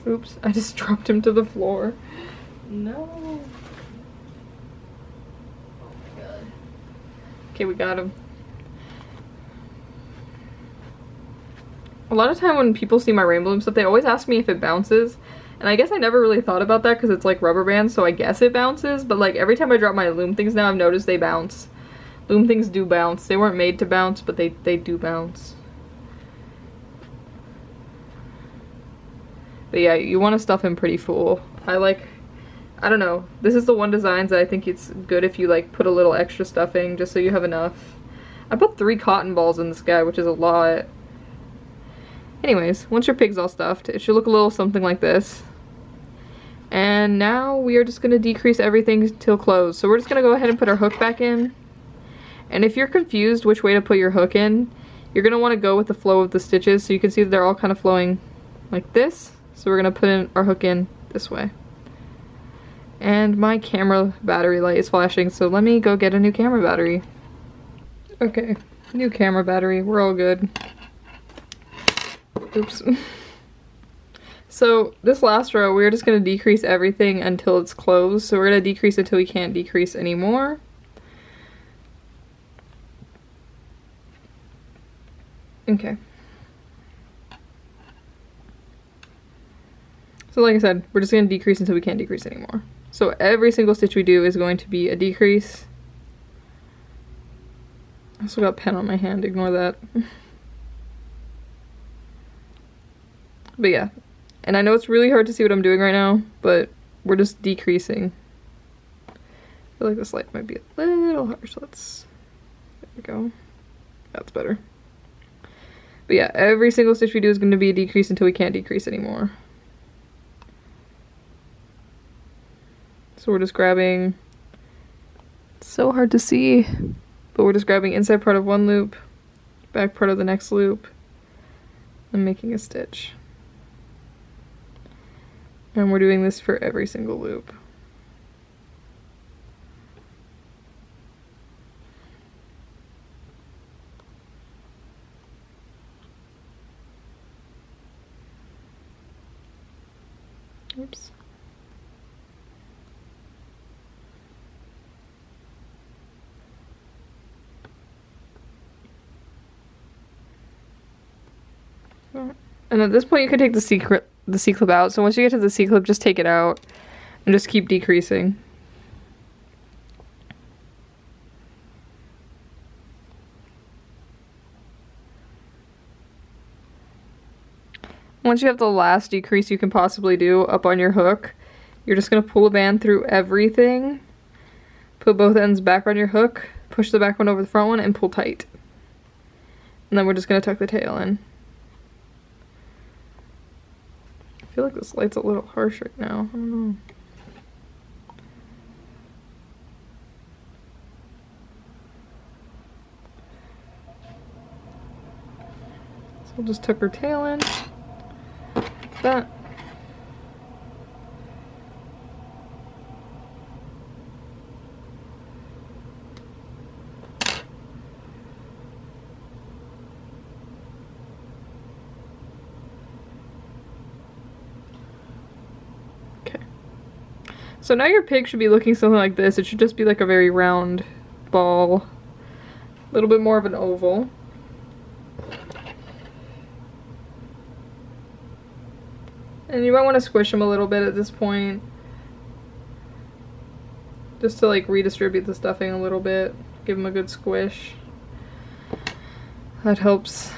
Oops, I just dropped him to the floor. No. Oh my god. Okay, we got him. A lot of time when people see my Rainbowloom stuff, they always ask me if it bounces. And I guess I never really thought about that because it's like rubber bands, so I guess it bounces. But like every time I drop my Loom things now, I've noticed they bounce. Loom things do bounce. They weren't made to bounce, but they do bounce. But yeah, you want to stuff him pretty full. I don't know. This is the one designs that I think it's good if you like put a little extra stuffing just so you have enough. I put 3 cotton balls in this guy, which is a lot. Anyways, once your pig's all stuffed, it should look a little something like this. And now we are just going to decrease everything till close. So we're just going to go ahead and put our hook back in. And if you're confused which way to put your hook in, you're going to want to go with the flow of the stitches. So you can see that they're all kind of flowing like this. So we're going to put in our hook in this way. And my camera battery light is flashing, so let me go get a new camera battery. Okay, new camera battery, we're all good. Oops. So this last row, we're just going to decrease everything until it's closed. So we're going to decrease until we can't decrease anymore. Okay. So like I said, we're just going to decrease until we can't decrease anymore. So every single stitch we do is going to be a decrease. I also got pen on my hand, ignore that. But yeah, and I know it's really hard to see what I'm doing right now, but we're just decreasing. I feel like this light might be a little harsh, there we go. That's better. But yeah, every single stitch we do is going to be a decrease until we can't decrease anymore. So we're just grabbing, it's so hard to see, but we're just grabbing inside part of one loop, back part of the next loop, and making a stitch. And we're doing this for every single loop. Oops. And at this point you can take the C-clip out. So once you get to the C-clip, just take it out and just keep decreasing. Once you have the last decrease you can possibly do up on your hook, you're just going to pull a band through everything, put both ends back on your hook, push the back one over the front one, and pull tight. And then we're just going to tuck the tail in. I feel like this light's a little harsh right now. I don't know. So we'll just tuck her tail in. Like that. So now your pig should be looking something like this. It should just be like a very round ball. A little bit more of an oval. And you might want to squish them a little bit at this point. Just to like redistribute the stuffing a little bit. Give them a good squish. That helps.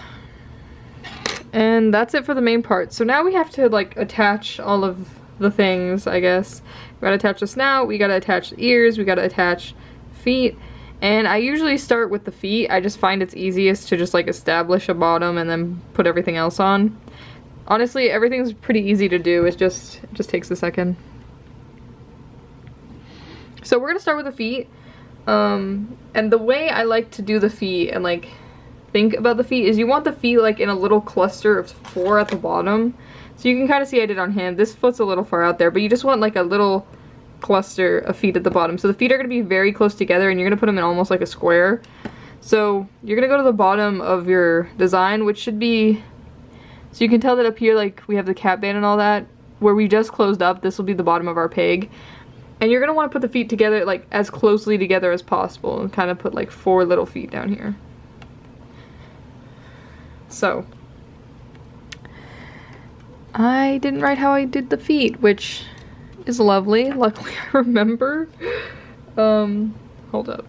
And that's it for the main part. So now we have to like attach all of the things, I guess. We gotta attach the snout, we gotta attach the ears, we gotta attach feet, and I usually start with the feet. I just find it's easiest to just like establish a bottom and then put everything else on. Honestly, everything's pretty easy to do, it just takes a second. So we're gonna start with the feet, and the way I like to do the feet and like think about the feet is you want the feet like in a little cluster of 4 at the bottom. So you can kind of see I did on him. This foot's a little far out there, but you just want like a little cluster of feet at the bottom. So the feet are going to be very close together and you're going to put them in almost like a square. So you're going to go to the bottom of your design, which should be, so you can tell that up here like we have the cap band and all that. where we just closed up, this will be the bottom of our pig. And you're gonna want to put the feet together like as closely together as possible and kind of put like 4 little feet down here. So I didn't write how I did the feet, which is lovely. Luckily I remember. Hold up.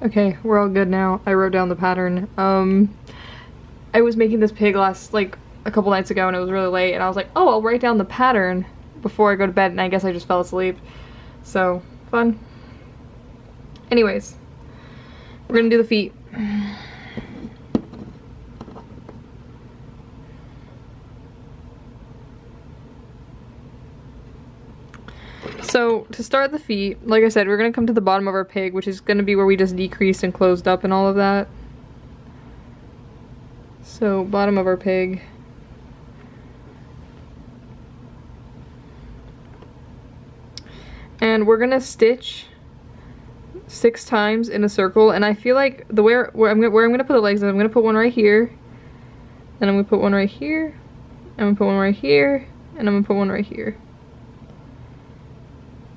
Okay, we're all good now. I wrote down the pattern. I was making this pig like a couple nights ago and it was really late and I was like, oh, I'll write down the pattern before I go to bed, and I guess I just fell asleep. So, fun. Anyways, we're gonna do the feet. So, to start the feet, like I said, we're gonna come to the bottom of our pig, which is gonna be where we just decreased and closed up and all of that. So, bottom of our pig. And we're gonna stitch 6 times in a circle, and I feel like the where I'm gonna put the legs is I'm gonna put one right here, and I'm gonna put one right here, I'm gonna put one right here, and I'm gonna put one right here.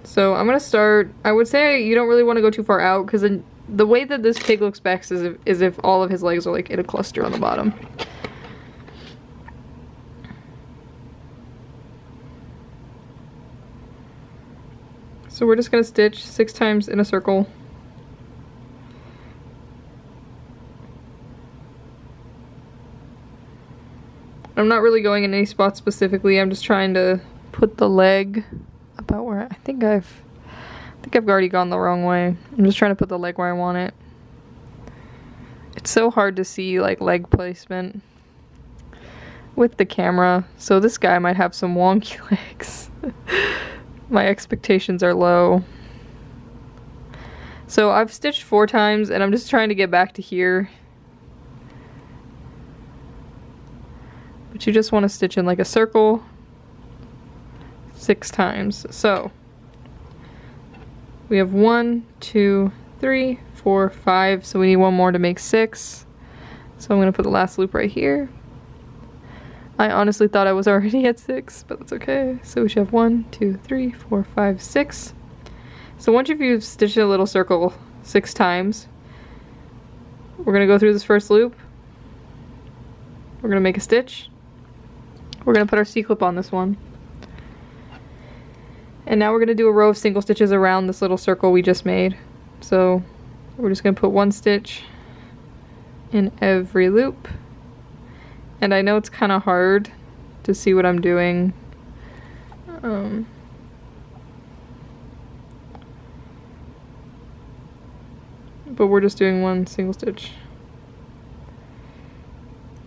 So I'm gonna start, I would say you don't really want to go too far out, because the way that this pig looks best is if all of his legs are like in a cluster on the bottom. So we're just gonna stitch 6 times in a circle. I'm not really going in any spot specifically, I'm just trying to put the leg about where I think I've already gone the wrong way. I'm just trying to put the leg where I want it. It's so hard to see like leg placement with the camera, so this guy might have some wonky legs. My expectations are low. So I've stitched 4 times and I'm just trying to get back to here. But you just want to stitch in like a circle 6 times. So we have 1, 2, 3, 4, 5. So we need one more to make 6. So I'm going to put the last loop right here. I honestly thought I was already at 6, but that's okay. So we should have 1, 2, 3, 4, 5, 6. So once you've stitched a little circle 6 times, we're going to go through this first loop. We're going to make a stitch. We're going to put our C-clip on this one. And now we're going to do a row of single stitches around this little circle we just made. So we're just going to put 1 stitch in every loop. And I know it's kind of hard to see what I'm doing. But we're just doing 1 single stitch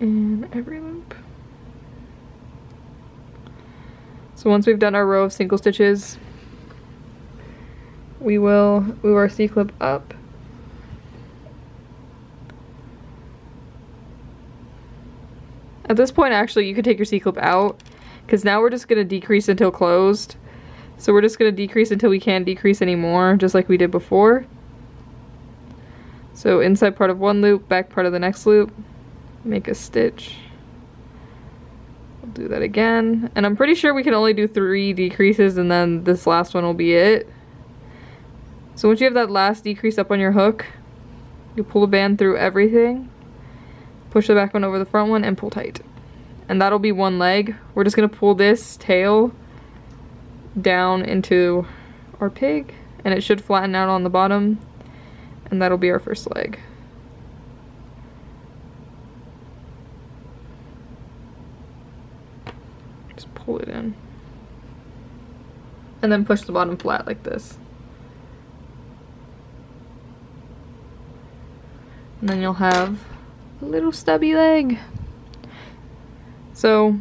in every loop. So once we've done our row of single stitches, we will move our C-clip up. At this point, actually, you could take your C-clip out, because now we're just going to decrease until closed. So we're just going to decrease until we can't decrease anymore, just like we did before. So inside part of 1 loop, back part of the next loop, make a stitch. We'll do that again. And I'm pretty sure we can only do 3 decreases, and then this last one will be it. So once you have that last decrease up on your hook, you pull the band through everything. Push the back one over the front one and pull tight. And that'll be 1 leg. We're just gonna pull this tail down into our pig, and it should flatten out on the bottom, and that'll be our first leg. Just pull it in. And then push the bottom flat like this. And then you'll have a little stubby leg. So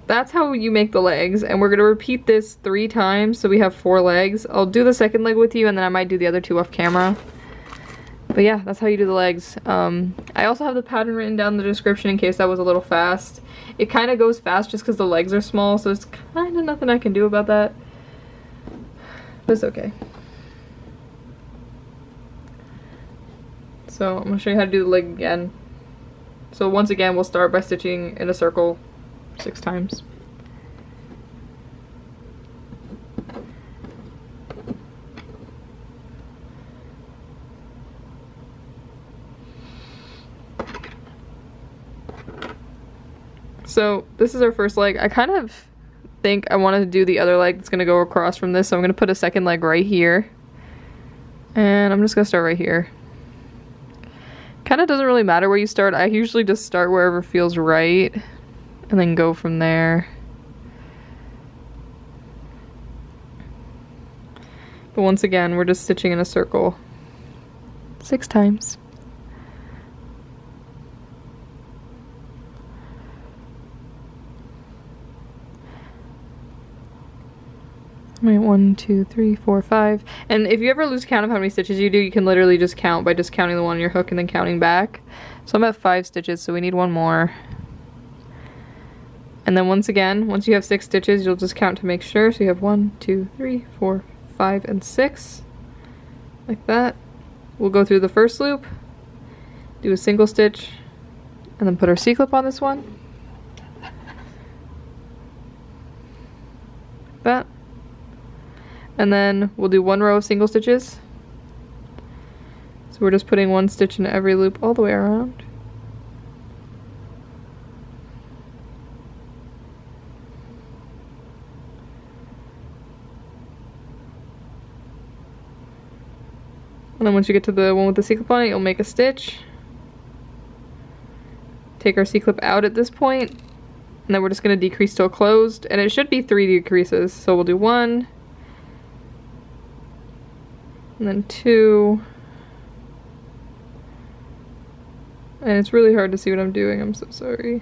that's how you make the legs, and we're going to repeat this 3 times so we have 4 legs. I'll do the second leg with you, and then I might do the other 2 off camera. But yeah, that's how you do the legs. I also have the pattern written down in the description in case that was a little fast. It kind of goes fast just because the legs are small, so it's kind of nothing I can do about that. But it's okay. So I'm going to show you how to do the leg again. So once again, we'll start by stitching in a circle 6 times. So this is our first leg. I kind of think I want to do the other leg that's going to go across from this, so I'm going to put a second leg right here. And I'm just going to start right here. Kind of doesn't really matter where you start. I usually just start wherever feels right and then go from there. But once again, we're just stitching in a circle 6 times. Wait, 1, 2, 3, 4, 5. And if you ever lose count of how many stitches you do, you can literally just count by just counting the one on your hook and then counting back. So I'm at 5 stitches, so we need 1 more. And then once again, once you have 6 stitches, you'll just count to make sure. So you have 1, 2, 3, 4, 5, and 6. Like that. We'll go through the first loop, do a single stitch, and then put our C-clip on this one. Like that. And then we'll do 1 row of single stitches. So we're just putting 1 stitch in every loop all the way around. And then once you get to the one with the C-clip on it, you'll make a stitch. Take our C-clip out at this point, and then we're just going to decrease till closed. And it should be 3 decreases. So we'll do 1. And then 2. And it's really hard to see what I'm doing, I'm so sorry.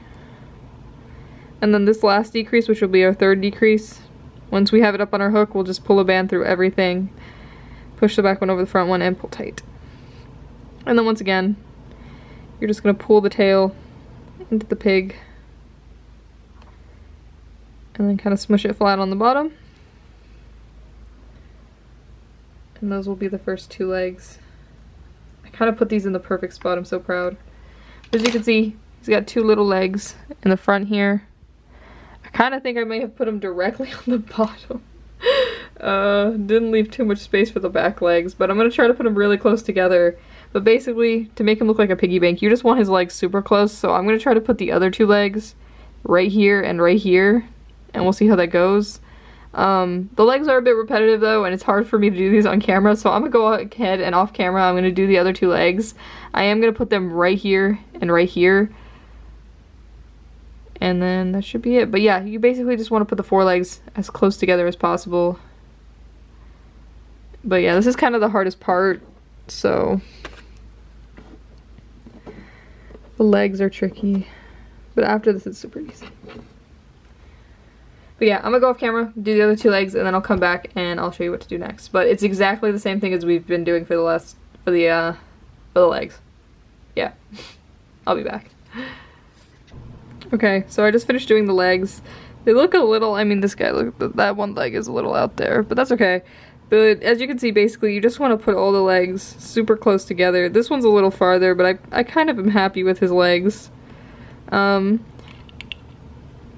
And then this last decrease, which will be our 3rd decrease, once we have it up on our hook, we'll just pull a band through everything, push the back one over the front one, and pull tight. And then once again, you're just going to pull the tail into the pig, and then kind of smush it flat on the bottom. And those will be the first 2 legs. I kind of put these in the perfect spot, I'm so proud. As you can see, he's got 2 little legs in the front here. I kind of think I may have put them directly on the bottom. Didn't leave too much space for the back legs, but I'm going to try to put them really close together. But basically, to make him look like a piggy bank, you just want his legs super close, so I'm going to try to put the other 2 legs right here, and we'll see how that goes. The legs are a bit repetitive though, and it's hard for me to do these on camera, so I'm gonna go ahead and off camera I'm gonna do the other 2 legs. I am gonna put them right here and right here, and then that should be it. But yeah, you basically just want to put the 4 legs as close together as possible. But yeah, this is kind of the hardest part, so the legs are tricky, but after this it's super easy. But yeah, I'm gonna go off camera, do the other 2 legs, and then I'll come back and I'll show you what to do next. But it's exactly the same thing as we've been doing for the legs. Yeah, I'll be back. Okay, so I just finished doing the legs. They look a little, I mean, this guy, look, that one leg is a little out there, but that's okay. But as you can see, basically, you just want to put all the legs super close together. This one's a little farther, but I kind of am happy with his legs.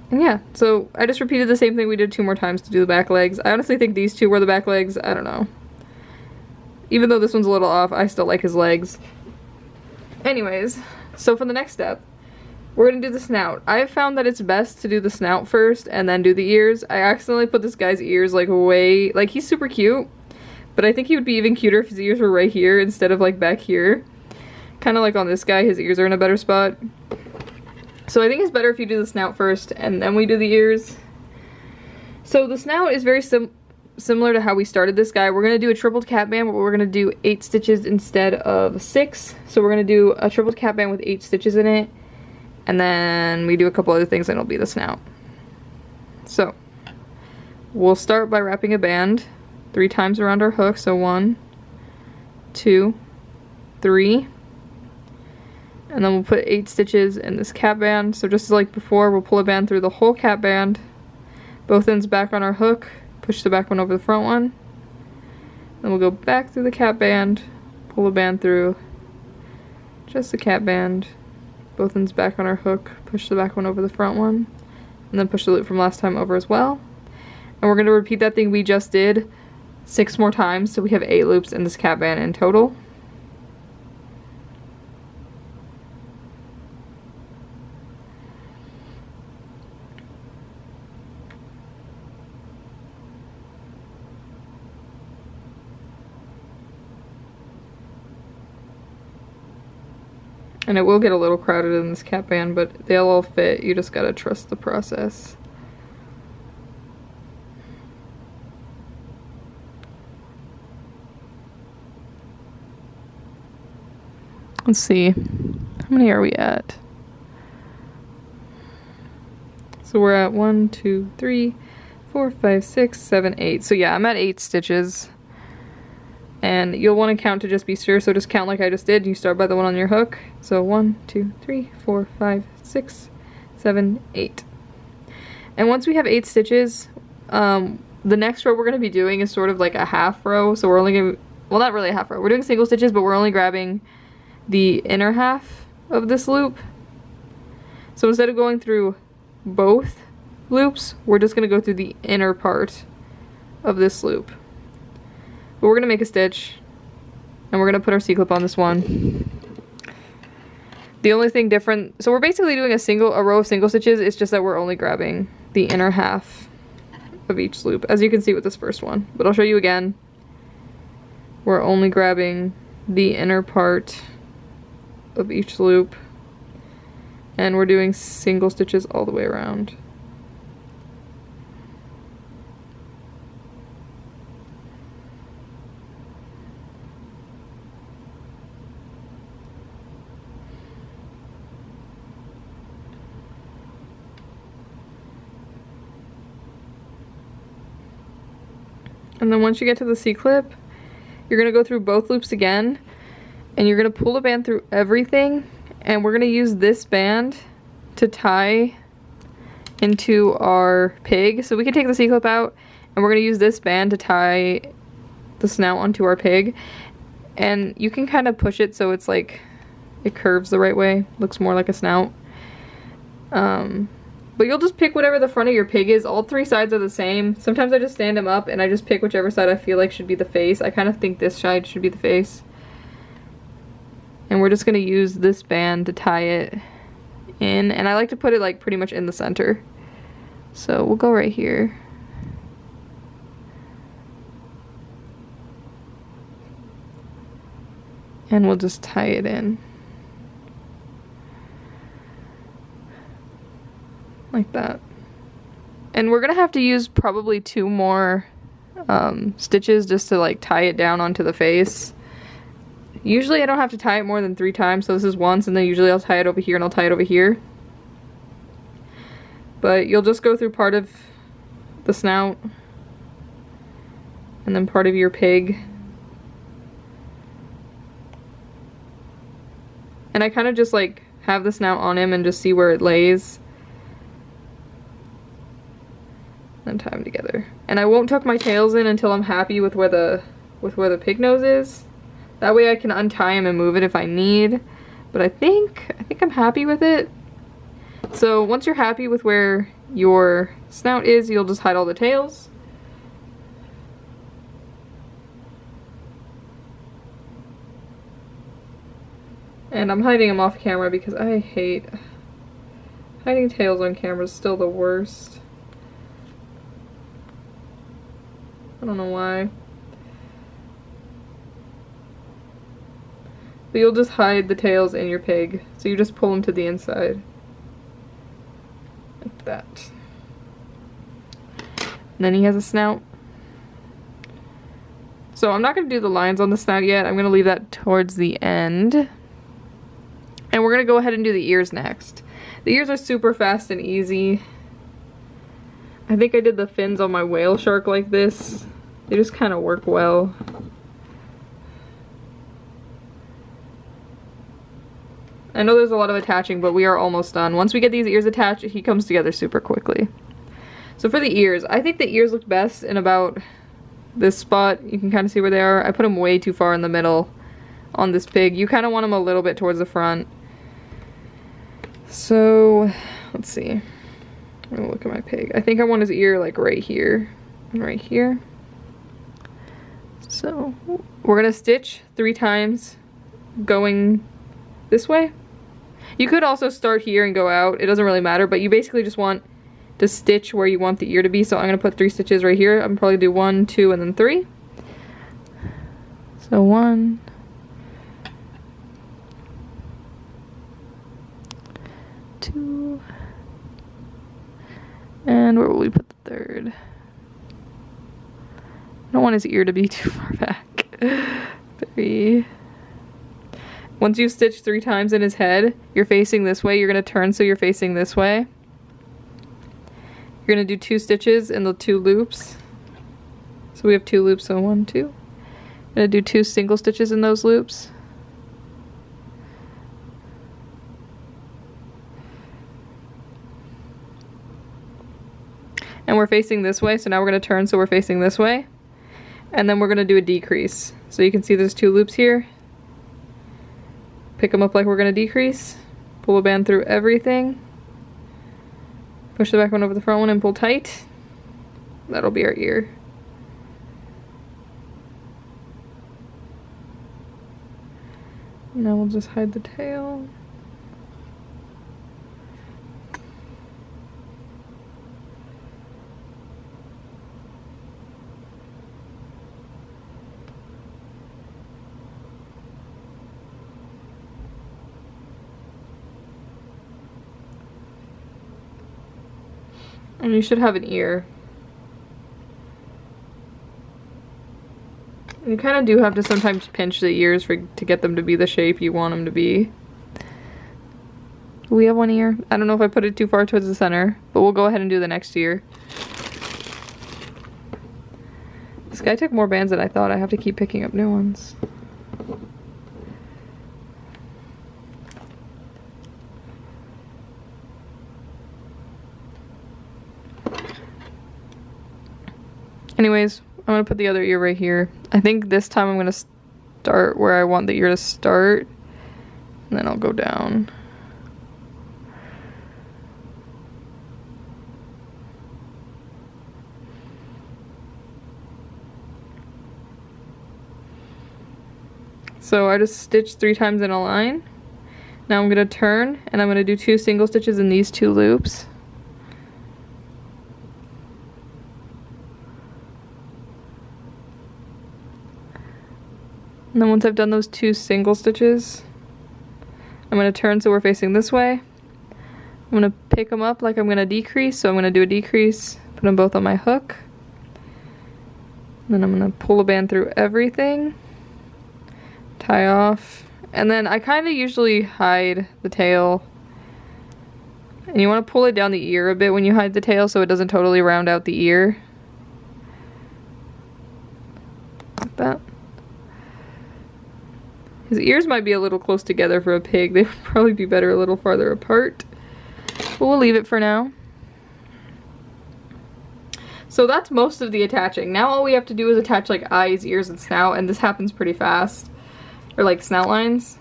And yeah, so I just repeated the same thing we did 2 more times to do the back legs. I honestly think these 2 were the back legs. I don't know. Even though this one's a little off, I still like his legs. Anyways, so for the next step, we're gonna do the snout. I have found that it's best to do the snout first and then do the ears. I accidentally put this guy's ears like way, like he's super cute, but I think he would be even cuter if his ears were right here instead of like back here. Kind of like on this guy, his ears are in a better spot. So I think it's better if you do the snout first and then we do the ears. So the snout is very similar to how we started this guy. We're going to do a tripled cap band, but we're going to do 8 stitches instead of 6. So we're going to do a tripled cap band with 8 stitches in it. And then we do a couple other things and it'll be the snout. So we'll start by wrapping a band 3 times around our hook. So 1, 2, 3. And then we'll put 8 stitches in this cap band. So just like before, we'll pull a band through the whole cap band, both ends back on our hook, push the back one over the front one. Then we'll go back through the cap band, pull a band through, just the cap band, both ends back on our hook, push the back one over the front one, and then push the loop from last time over as well. And we're going to repeat that thing we just did 6 more times, so we have 8 loops in this cap band in total. And it will get a little crowded in this cap band, but they'll all fit. You just gotta trust the process. Let's see, how many are we at? So we're at 1, 2, 3, 4, 5, 6, 7, 8. So yeah, I'm at 8 stitches. And you'll want to count to just be sure, so just count like I just did. You start by the one on your hook. So 1, 2, 3, 4, 5, 6, 7, 8. And once we have 8 stitches, the next row we're going to be doing is sort of like a half row. So we're only going to, well, not really a half row. We're doing single stitches, but we're only grabbing the inner half of this loop. So instead of going through both loops, we're just going to go through the inner part of this loop. But we're going to make a stitch, and we're going to put our C-clip on this one. The only thing different, so we're basically doing a row of single stitches, it's just that we're only grabbing the inner half of each loop, as you can see with this first one. But I'll show you again. We're only grabbing the inner part of each loop, and we're doing single stitches all the way around. And then once you get to the C-clip, you're going to go through both loops again, and you're going to pull the band through everything, and we're going to use this band to tie into our pig. So we can take the C-clip out, and we're going to use this band to tie the snout onto our pig. And you can kind of push it so it's like, it curves the right way, looks more like a snout. But you'll just pick whatever the front of your pig is. All 3 sides are the same. Sometimes I just stand them up and I just pick whichever side I feel like should be the face. I kind of think this side should be the face. And we're just going to use this band to tie it in. And I like to put it like pretty much in the center. So we'll go right here. And we'll just tie it in. Like that. And we're gonna have to use probably 2 more stitches just to like tie it down onto the face. Usually I don't have to tie it more than 3 times, so this is once, and then usually I'll tie it over here and I'll tie it over here. But you'll just go through part of the snout and then part of your pig. And I kind of just like have the snout on him and just see where it lays. And tie them together. And I won't tuck my tails in until I'm happy with where the pig nose is. That way I can untie him and move it if I need. But I think I'm happy with it. So once you're happy with where your snout is, you'll just hide all the tails. And I'm hiding them off camera because I hate hiding tails on camera. Is still the worst. I don't know why. But you'll just hide the tails in your pig. So you just pull them to the inside. Like that. And then he has a snout. So I'm not going to do the lines on the snout yet. I'm going to leave that towards the end. And we're going to go ahead and do the ears next. The ears are super fast and easy. I think I did the fins on my whale shark like this. They just kind of work well. I know there's a lot of attaching, but we are almost done. Once we get these ears attached, he comes together super quickly. So for the ears, I think the ears look best in about this spot. You can kind of see where they are. I put them way too far in the middle on this pig. You kind of want them a little bit towards the front. So, let's see. I'm gonna look at my pig. I think I want his ear like right here and right here. So, we're gonna stitch 3 times going this way. You could also start here and go out. It doesn't really matter, but you basically just want to stitch where you want the ear to be. So I'm gonna put 3 stitches right here. I'm probably do 1, 2, and then 3. So 1, 2. And where will we put the 3rd? I don't want his ear to be too far back. 3. Once you stitch 3 times in his head, you're facing this way. You're going to turn so you're facing this way. You're going to do 2 stitches in the 2 loops. So we have 2 loops, so 1, 2. I'm going to do 2 single stitches in those loops. And we're facing this way, so now we're going to turn so we're facing this way. And then we're going to do a decrease. So you can see there's 2 loops here. Pick them up like we're going to decrease. Pull a band through everything. Push the back one over the front one and pull tight. That'll be our ear. Now we'll just hide the tail. And you should have an ear. You kind of do have to sometimes pinch the ears to get them to be the shape you want them to be. We have one ear. I don't know if I put it too far towards the center, but we'll go ahead and do the next ear. This guy took more bands than I thought. I have to keep picking up new ones. Anyways, I'm going to put the other ear right here. I think this time I'm going to start where I want the ear to start. And then I'll go down. So I just stitched 3 times in a line. Now I'm going to turn and I'm going to do 2 single stitches in these 2 loops. And then once I've done those 2 single stitches, I'm going to turn so we're facing this way. I'm going to pick them up like I'm going to decrease, so I'm going to do a decrease, put them both on my hook. Then I'm going to pull a band through everything, tie off, and then I kind of usually hide the tail. And you want to pull it down the ear a bit when you hide the tail so it doesn't totally round out the ear. Like that. His ears might be a little close together for a pig. They would probably be better a little farther apart. But we'll leave it for now. So that's most of the attaching. Now all we have to do is attach like eyes, ears, and snout, and this happens pretty fast. Or like snout lines.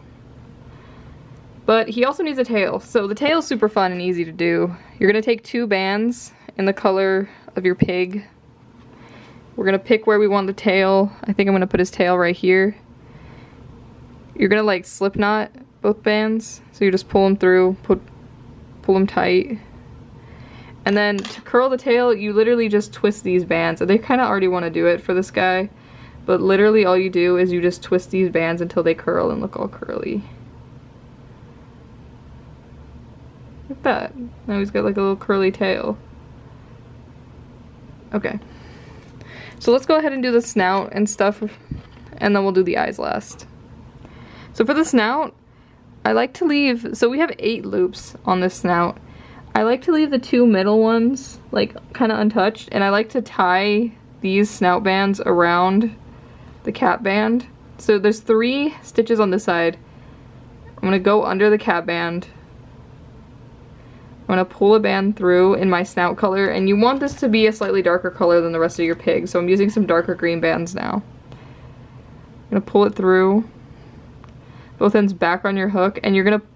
But he also needs a tail. So the tail's super fun and easy to do. You're going to take 2 bands in the color of your pig. We're going to pick where we want the tail. I think I'm going to put his tail right here. You're gonna like slip knot both bands, so you just pull them through, pull them tight. And then to curl the tail, you literally just twist these bands. They kind of already want to do it for this guy, but literally all you do is you just twist these bands until they curl and look all curly. Like that. Now he's got like a little curly tail. Okay. So let's go ahead and do the snout and stuff, and then we'll do the eyes last. So for the snout, I like to leave, so we have 8 loops on this snout. I like to leave the 2 middle ones like kind of untouched, and I like to tie these snout bands around the cap band. So there's 3 stitches on this side. I'm going to go under the cap band. I'm going to pull a band through in my snout color, and you want this to be a slightly darker color than the rest of your pig, so I'm using some darker green bands now. I'm going to pull it through. Both ends back on your hook, and you're going to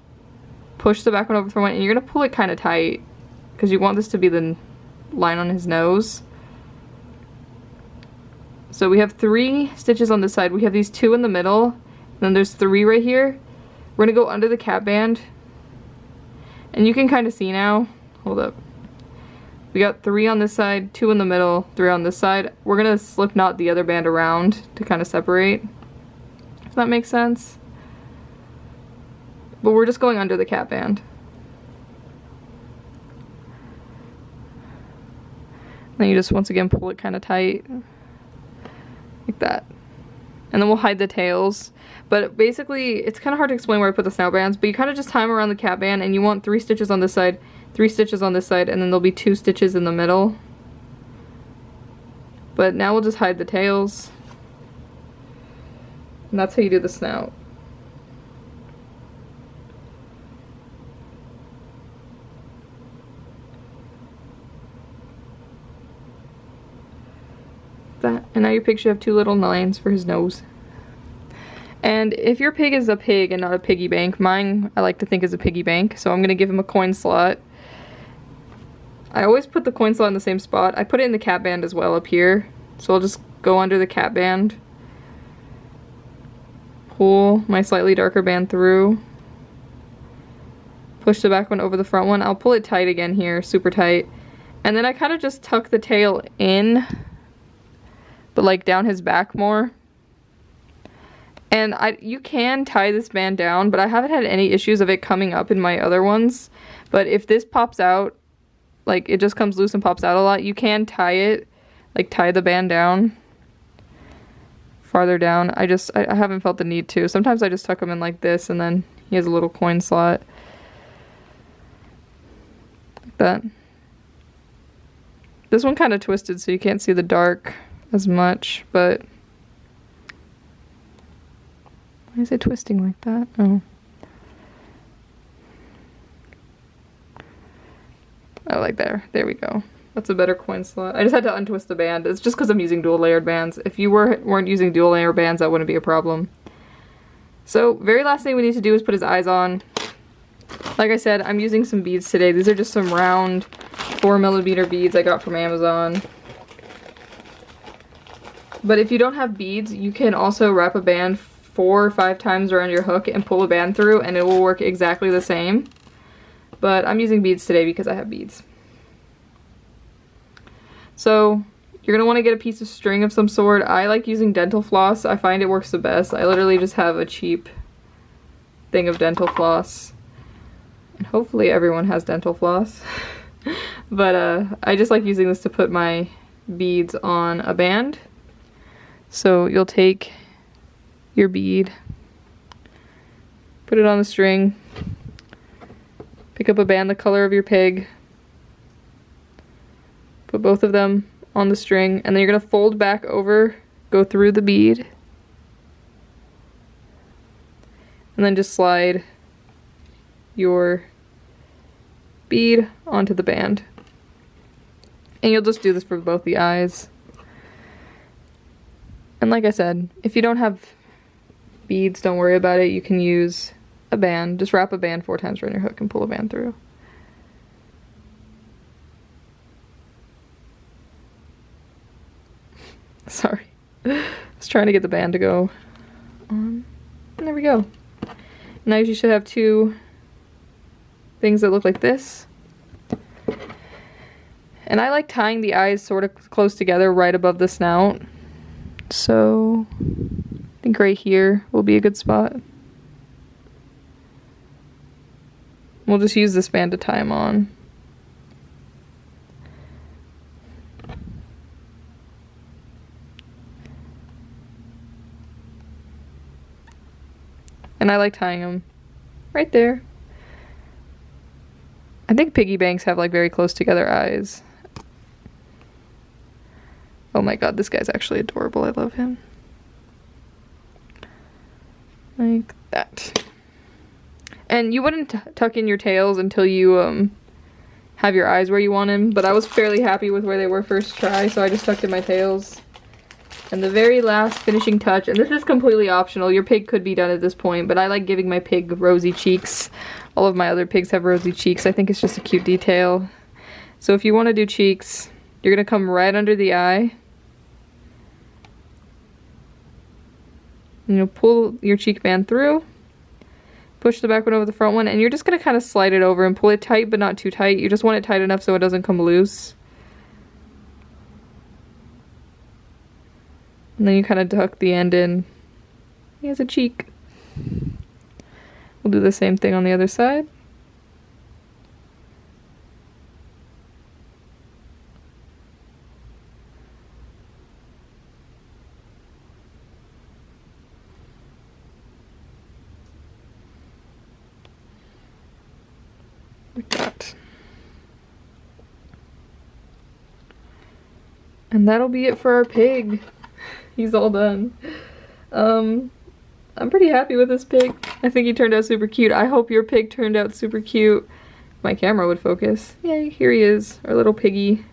push the back one over the front one, and you're going to pull it kind of tight because you want this to be the line on his nose. So we have 3 stitches on this side. We have these 2 in the middle, and then there's 3 right here. We're going to go under the cap band, and you can kind of see now. Hold up. We got 3 on this side, 2 in the middle, 3 on this side. We're going to slip knot the other band around to kind of separate, if that makes sense. But we're just going under the cap band. Then you just once again pull it kind of tight. Like that. And then we'll hide the tails. But basically, it's kind of hard to explain where I put the snout bands, but you kind of just tie them around the cat band, and you want 3 stitches on this side, 3 stitches on this side, and then there'll be 2 stitches in the middle. But now we'll just hide the tails. And that's how you do the snout. That, and now your pig should have 2 little lines for his nose. And if your pig is a pig and not a piggy bank, mine I like to think is a piggy bank, so I'm gonna give him a coin slot. I always put the coin slot in the same spot. I put it in the cat band as well up here, so I'll just go under the cat band, pull my slightly darker band through, push the back one over the front one. I'll pull it tight again here, super tight, and then I kind of just tuck the tail in, but like down his back more. And you can tie this band down, but I haven't had any issues of it coming up in my other ones. But if this pops out, like it just comes loose and pops out a lot, you can tie it, like tie the band down farther down. I haven't felt the need to. Sometimes I just tuck them in like this, and then he has a little coin slot. Like that. This one kind of twisted, so you can't see the dark as much, but why is it twisting like that? Oh. I like there. There we go. That's a better coin slot. I just had to untwist the band. It's just because I'm using dual layered bands. If you weren't using dual layer bands, that wouldn't be a problem. So, very last thing we need to do is put his eyes on. Like I said, I'm using some beads today. These are just some round 4mm beads I got from Amazon. But if you don't have beads, you can also wrap a band 4 or 5 times around your hook and pull a band through, and it will work exactly the same. But I'm using beads today because I have beads. So you're going to want to get a piece of string of some sort. I like using dental floss. I find it works the best. I literally just have a cheap thing of dental floss. And hopefully everyone has dental floss. But I just like using this to put my beads on a band. So you'll take your bead, put it on the string, pick up a band the color of your pig, put both of them on the string, and then you're going to fold back over, go through the bead, and then just slide your bead onto the band. And you'll just do this for both the eyes. And like I said, if you don't have beads, don't worry about it. You can use a band. Just wrap a band 4 times around your hook and pull a band through. Sorry. I was trying to get the band to go on. And there we go. Now you should have 2 things that look like this. And I like tying the eyes sort of close together right above the snout. So I think right here will be a good spot. We'll just use this band to tie them on. And I like tying them right there. I think piggy banks have like very close together eyes. Oh my god, this guy's actually adorable. I love him. Like that. And you wouldn't tuck in your tails until you have your eyes where you want them, but I was fairly happy with where they were first try, so I just tucked in my tails. And the very last finishing touch, and this is completely optional, your pig could be done at this point, but I like giving my pig rosy cheeks. All of my other pigs have rosy cheeks. I think it's just a cute detail. So if you want to do cheeks, you're going to come right under the eye. And you'll pull your cheek band through, push the back one over the front one, and you're just going to kind of slide it over and pull it tight, but not too tight. You just want it tight enough so it doesn't come loose. And then you kind of tuck the end in. He has a cheek. We'll do the same thing on the other side. like that. And that'll be it for our pig. He's all done. I'm pretty happy with this pig. I think he turned out super cute. I hope your pig turned out super cute. My camera would focus. Yay, here he is, our little piggy.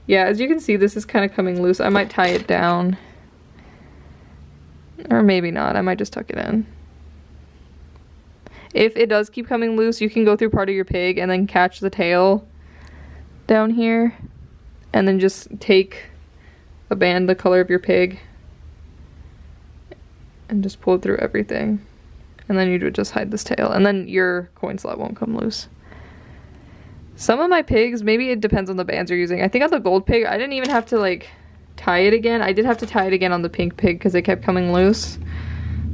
Yeah, as you can see, this is kind of coming loose. I might tie it down. Or maybe not, I might just tuck it in. If it does keep coming loose, you can go through part of your pig and then catch the tail down here. And then just take a band the color of your pig and just pull it through everything. And then you would just hide this tail, and then your coin slot won't come loose. Some of my pigs, maybe it depends on the bands you're using. I think on the gold pig, I didn't even have to like tie it again. I did have to tie it again on the pink pig because it kept coming loose.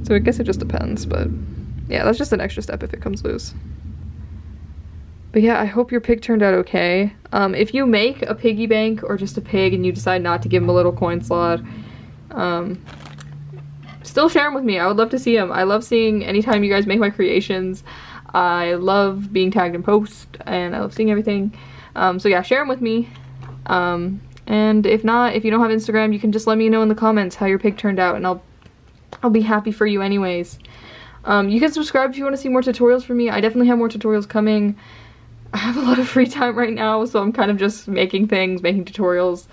So I guess it just depends, but yeah, that's just an extra step if it comes loose. But yeah, I hope your pig turned out okay. If you make a piggy bank or just a pig and you decide not to give him a little coin slot, still share them with me. I would love to see them. I love seeing anytime you guys make my creations. I love being tagged in post, and I love seeing everything. So yeah, share them with me. And if not, if you don't have Instagram, you can just let me know in the comments how your pig turned out, and I'll be happy for you anyways. You can subscribe if you want to see more tutorials from me. I definitely have more tutorials coming. I have a lot of free time right now, so I'm kind of just making things, making tutorials.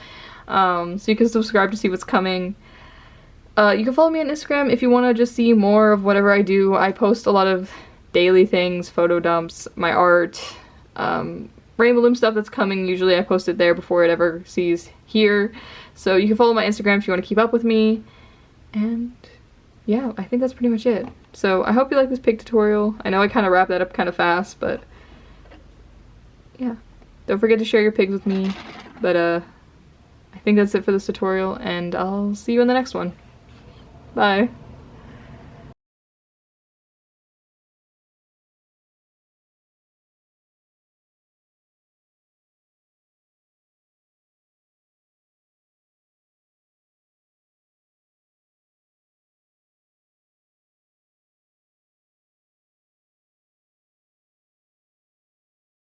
So you can subscribe to see what's coming. You can follow me on Instagram if you want to just see more of whatever I do. I post a lot of daily things, photo dumps, my art, Rainbowloom stuff that's coming. Usually I post it there before it ever sees here. So you can follow my Instagram if you want to keep up with me. And yeah, I think that's pretty much it. So I hope you like this pig tutorial. I know I kind of wrapped that up kind of fast, but yeah. Don't forget to share your pigs with me. But I think that's it for this tutorial, and I'll see you in the next one. Bye.